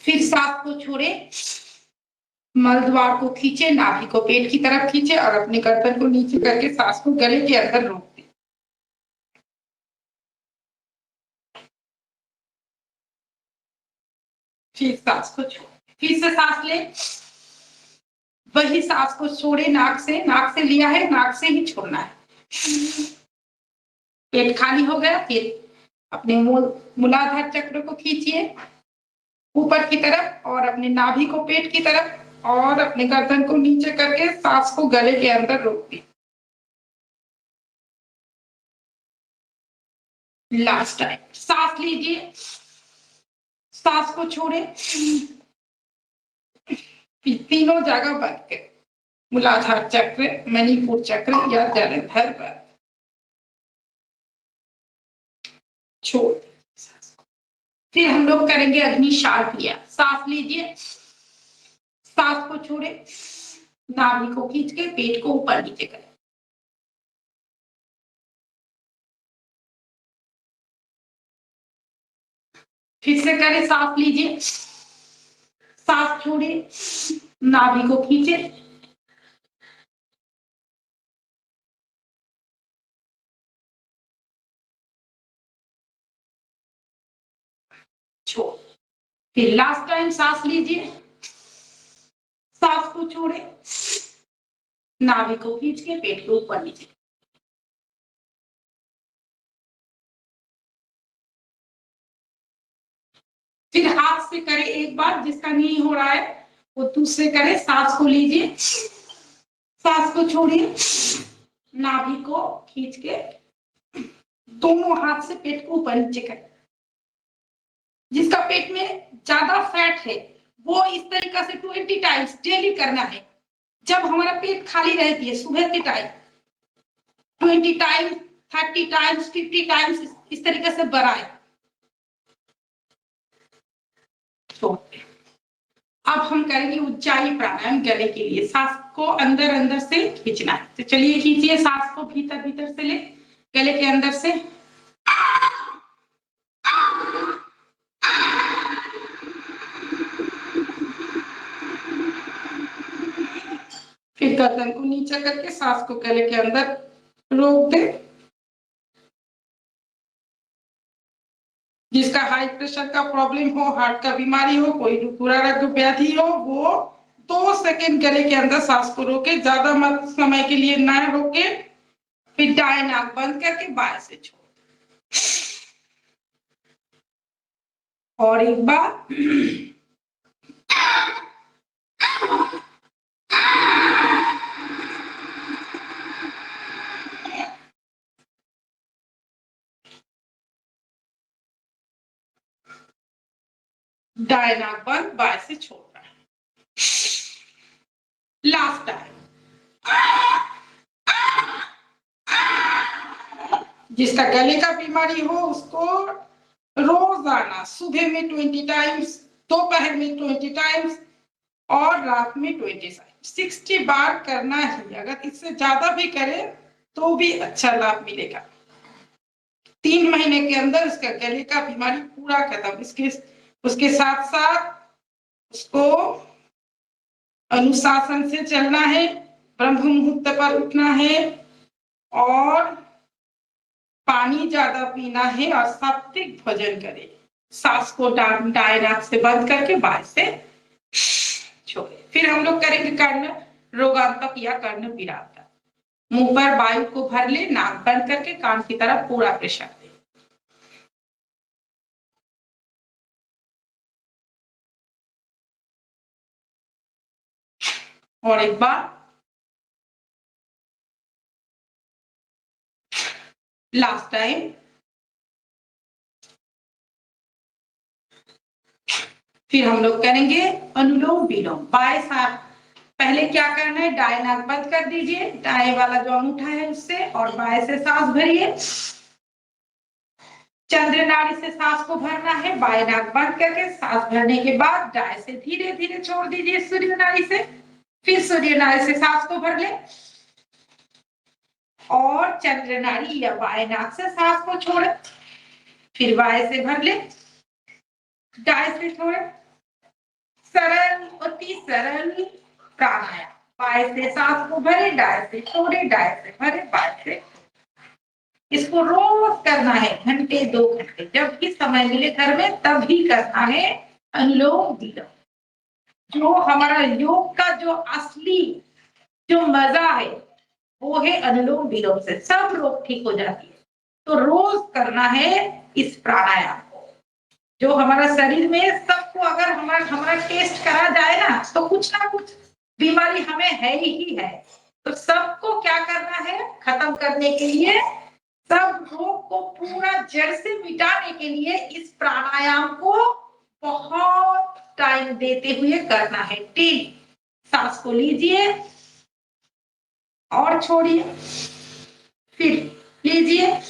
फिर सांस को छोड़े, मलद्वार को खींचे, नाभि को पेट की तरफ खींचे और अपने गर्दन को नीचे करके सांस को गले के अंदर रोक दें। फिर सांस को छोड़े, फिर से सांस ले, वही सांस को छोड़े, नाक से लिया है, नाक से ही छोड़ना है। पेट खाली हो गया, फिर अपने मूलाधार चक्र को खींचिए ऊपर की तरफ और अपने नाभि को पेट की तरफ और अपने गर्दन को नीचे करके सांस को गले के अंदर रोक दी। लास्ट टाइम सांस लीजिए, सांस को छोड़े, तीनों जगह बंद कर, मूलाधार चक्र, मणिपुर चक्र या जलंधर पर छोड़। फिर हम लोग करेंगे अग्नि शार क्रिया। सांस लीजिए, सांस को छोड़े, नाभि को खींच के पेट को ऊपर नीचे करें। फिर से करें, सांस लीजिए, सांस छोड़े, नाभि को खींचे, छोड़। फिर लास्ट टाइम सांस लीजिए, सांस को छोड़े, नाभि को खींच के पेट को ऊपर लीजिए। फिर हाथ से करें एक बार, जिसका नहीं हो रहा है वो दूसरे करे। सांस को लीजिए, सांस को छोड़िए, नाभि को खींच के दोनों हाथ से पेट को ऊपर नीचे करें। जिसका पेट में ज्यादा फैट है वो इस तरीका से 20 टाइम्स डेली करना है। जब हमारा पेट खाली रहती है सुबह के टाइम 20 टाइम्स, 30 टाइम्स, 50 टाइम्स इस तरीके से बढ़ाए। तो अब हम करेंगे उज्जाई प्राणायाम गले के लिए। सांस को अंदर अंदर से खींचना है। तो चलिए खींचिए सांस को भीतर भीतर से ले गले के अंदर से। फिर गर्दन को नीचे करके सांस को गले के अंदर रोक दे। जिसका हाई प्रेशर का प्रॉब्लम हो, हार्ट का बीमारी हो, कोई रक्त व्याधि हो, वो 2 सेकंड गले के अंदर सांस को रोके, ज्यादा समय के लिए ना रोके। फिर दाएं नाक बंद करके बाएं से छोड़। और एक बार दाएं नाक बंद, बाएं से छोड़ना है। Last time. जिसका गले का बीमारी हो उसको रोजाना सुबह में 20 टाइम्स, दोपहर में 20 टाइम्स और रात में 20 टाइम्स 60 बार करना ही। अगर इससे ज्यादा भी करे तो भी अच्छा लाभ मिलेगा। 3 महीने के अंदर उसका गले का बीमारी पूरा खत्म। उसके साथ साथ उसको अनुशासन से चलना है, ब्रह्म मुहूर्त पर उठना है और पानी ज्यादा पीना है और सात्विक भोजन करे। सांस को दाएं नाक से बंद करके बाएं से छोड़े। फिर हम लोग करेंगे कर्ण रोगांतक या कर्ण पिराता। मुंह पर वायु को भर ले, नाक बंद करके कान की तरफ पूरा प्रेशर दे। और एक बार लास्ट टाइम। फिर हम लोग करेंगे अनुलोम विलोम। बाएं सांस पहले क्या करना है, दाएं नाक बंद कर दीजिए, दाएं वाला जो अंगूठा है उससे, और बाएं से सांस भरिए। चंद्र नाड़ी से सांस को भरना है, बाएं नाक बंद करके सांस भरने के बाद दाएं से धीरे धीरे छोड़ दीजिए सूर्य नाड़ी से। फिर सूर्य नाड़ी से सांस को भर ले और चंद्र नाड़ी या बाएं नाक से सांस को छोड़े। फिर बाएं से भर ले, दाएं से छोड़े। सरल अति सरल प्राणायाम। बाएं से सांस को भरे, दाएं से छोड़े, दाएं से भरे, बाएं से। इसको रोज करना है, घंटे 2 घंटे, जब भी समय मिले घर में तभी करना है अनुलोम विलोम। जो हमारा योग का जो असली जो मजा है वो है अनुलोम विलोम से सब रोग ठीक हो जाती है। तो रोज करना है इस प्राणायाम को। जो हमारा शरीर में सबको अगर हमारा टेस्ट करा जाए ना तो कुछ ना कुछ बीमारी हमें है ही है। तो सबको क्या करना है, खत्म करने के लिए, सब रोग को पूरा जड़ से मिटाने के लिए इस प्राणायाम को बहुत टाइम देते हुए करना है। 3 सांस को लीजिए और छोड़िए, फिर लीजिए,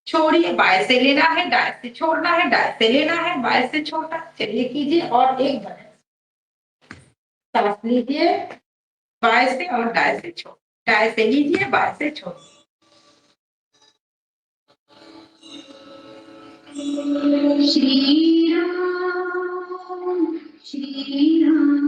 छोड़िए, बाएं से लेना है, दाएं से छोड़ना है, दाएं से लेना है, बाएं से छोड़ना। चलिए कीजिए और एक बार सांस लीजिए बाएं से और दाएं से छोड़, दाएं से लीजिए, बाएं से छोड़। श्री राम श्री राम।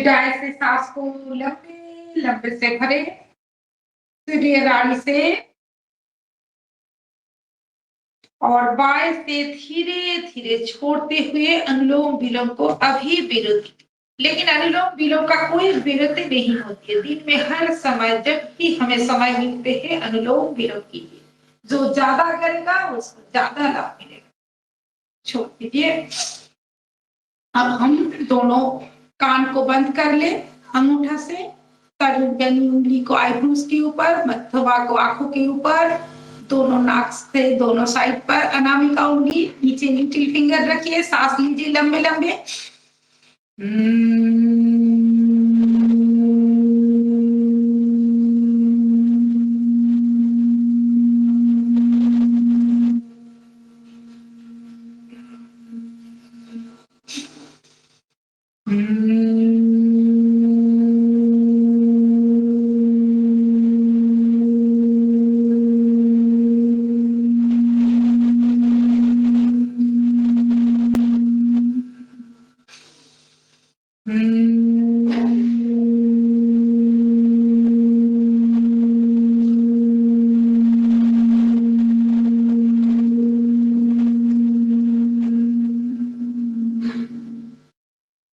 डाय से सांस को लंबे लंबे से भरे, सूर्य रानी से और बाएं से धीरे धीरे छोड़ते हुए अनुलोम विलोम को अभी विरति, लेकिन अनुलोम विलोम का कोई विरति नहीं होती है। दिन में हर समय जब भी हमें समय मिलते हैं अनुलोम विलोम कीजिए। जो ज्यादा करेगा उसको ज्यादा लाभ मिलेगा। छोड़ दीजिए। अब हम दोनों कान को बंद कर ले अंगूठा से, तर्जनी उंगली को आईब्रोज के ऊपर, मध्यमा को आंखों के ऊपर, दोनों नाक से दोनों साइड पर, अनामिका उंगली नीचे, लिटिल फिंगर रखिए, सांस लीजिए लंबे लंबे।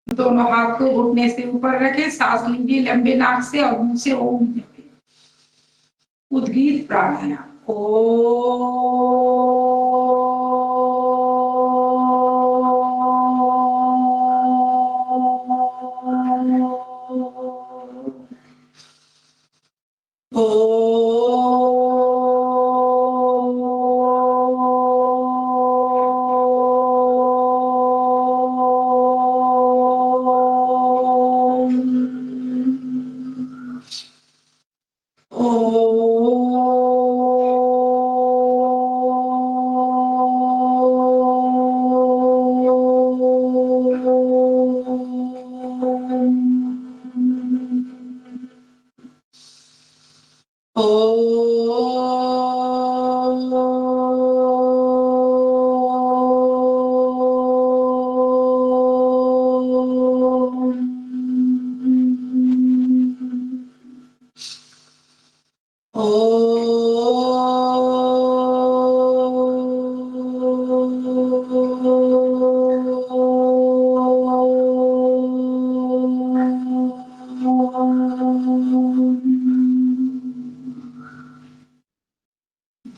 दोनों हाथ को घुटने से ऊपर रखे, सांस लीजिए लंबे नाक से और मुंह से ओम जपे। उद्गीत प्राणायाम।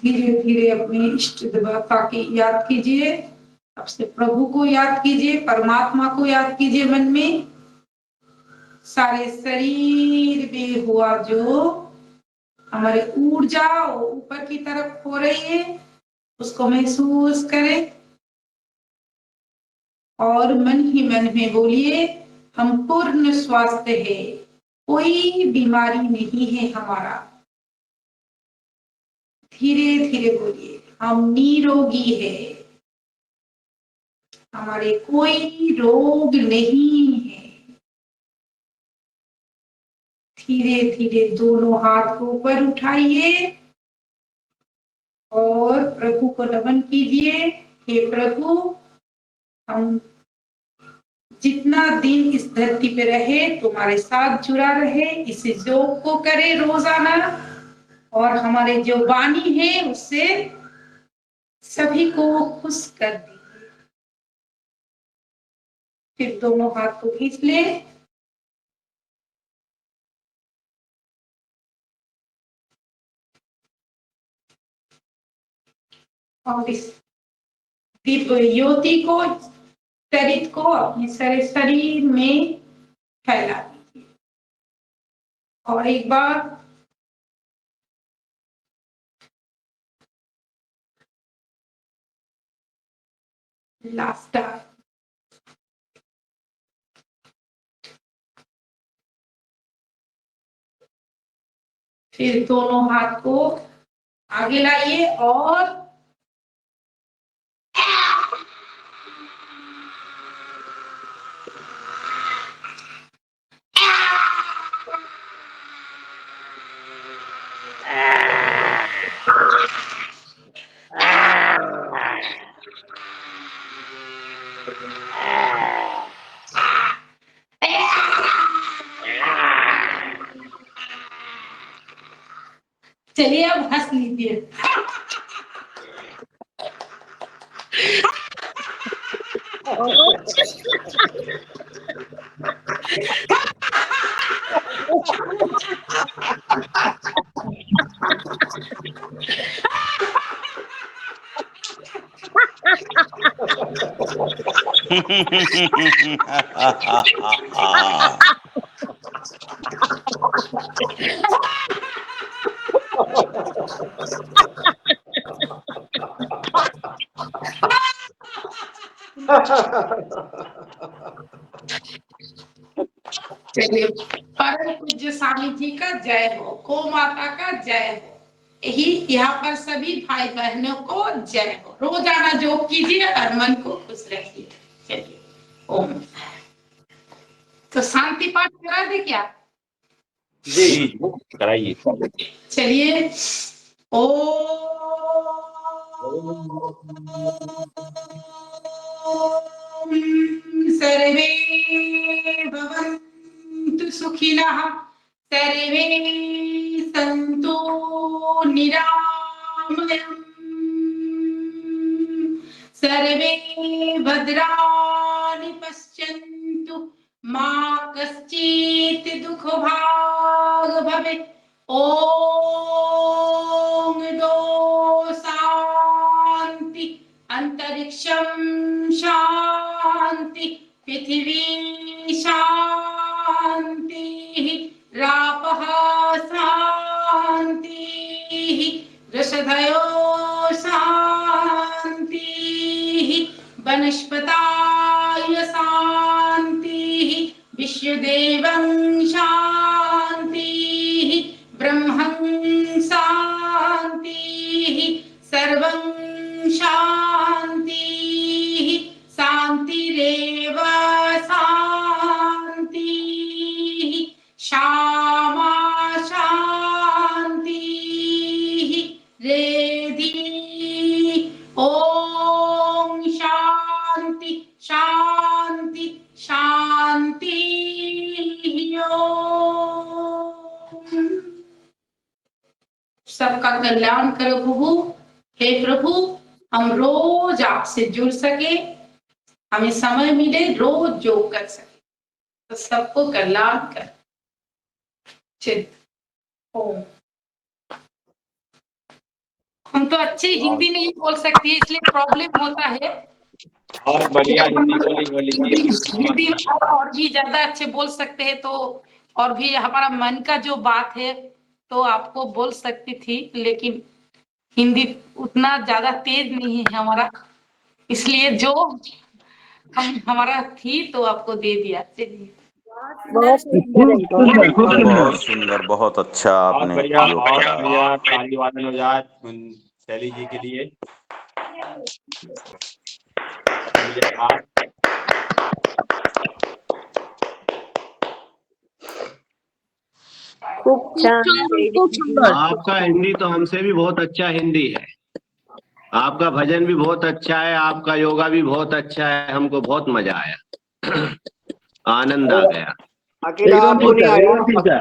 धीरे धीरे अपने इष्ट देवता की याद कीजिए, सबसे प्रभु को याद कीजिए, परमात्मा को याद कीजिए मन में। सारे शरीर में हुआ जो हमारे ऊर्जा ऊपर की तरफ हो रही है उसको महसूस करें और मन ही मन में बोलिए, हम पूर्ण स्वास्थ्य है, कोई बीमारी नहीं है हमारा। धीरे धीरे बोलिए, हम निरोगी है, हमारे कोई रोग नहीं है। धीरे धीरे दोनों हाथ को ऊपर उठाइए और प्रभु को नमन कीजिए। हे प्रभु, हम जितना दिन इस धरती पे रहे तुम्हारे साथ जुड़ा रहे, इस योग को करे रोजाना और हमारे जो वाणी है उससे सभी को खुश कर दीजिए। फिर दोनों हाथ को खींच ले और इस दीप ज्योति को, चरित को अपने सारे शरीर में फैला दीजिए। और एक बार लास्ट टाइम फिर दोनों हाथ को आगे लाइए और चलिए अब हंस लीजिए। चलिए, परम पूज्य स्वामी जी का जय हो, गौ माता का जय हो, यही यहाँ पर सभी भाई बहनों को जय हो। रोजाना जोग कीजिए और मन को खुश रखिए। चलिए ओम। तो शांति पाठ करा दे क्या?
जी कराइए।
चलिए ओम सर्वे भवन्तु सुखिनः, सर्वे सन्तु निरामयम्, सर्वे भद्राणि पश्यन्तु, मा कश्चित् दुःखभाग् भवेत्। ओम दो शांति, अंतरिक्षं शांति, पृथ्वी शांति, रापः शांति, वृषधयो शांति, वनस्पतय शांति, विश्वदेवं शांति, ब्रह्मं शांति, सर्वं शांति, शांतिरेव शांति, क्षमा शांति, रेधि। ओम शांति शांति शांति। सबका कल्याण करो प्रभु। हे प्रभु, हम रोज आपसे जुड़ सके, हमें समय मिले, रोज योग कर सके, तो सबको कल्याण कर। चित ओम। हम तो अच्छी हिंदी नहीं बोल सकती, इसलिए प्रॉब्लम होता है।
और बढ़िया हिंदी बोली
हिंदी और भी ज्यादा अच्छे बोल सकते हैं, तो और भी हमारा मन का जो बात है तो आपको बोल सकती थी, लेकिन हिंदी उतना ज्यादा तेज नहीं है हमारा, इसलिए जो हमारा थी तो आपको दे दिया। चलिए
बहुत
सुंदर, बहुत अच्छा
और
आपने
बढ़िया
योग
और
कराया।
बढ़िया ताली वादन हो जाए शैली जी के लिए।
खूब सुंदर।
आपका हिंदी तो हमसे भी बहुत अच्छा हिंदी है। आपका भजन भी बहुत अच्छा है, आपका योगा भी बहुत अच्छा है, हमको बहुत मजा आया, आनंद आ गया।
अकेला आपको नहीं आया,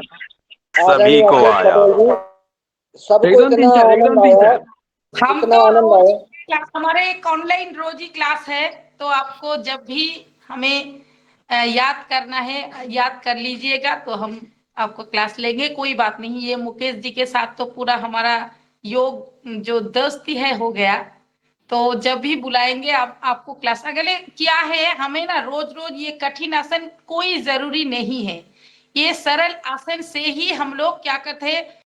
सभी को आया।
सबको इतना आनंद आया,
हम
इतना
तो
आनंद
रोज
आया।
क्लास, हमारे एक ऑनलाइन रोज ही क्लास है, तो आपको जब भी हमें याद करना है याद कर लीजिएगा, तो हम आपको क्लास लेंगे, कोई बात नहीं। ये मुकेश जी के साथ तो पूरा हमारा योग जो दोस्ती है हो गया, तो जब भी बुलाएंगे आपको क्लास। अगले क्या है, हमें ना रोज रोज ये कठिन आसन कोई जरूरी नहीं है, ये सरल आसन से ही हम लोग क्या करते हैं,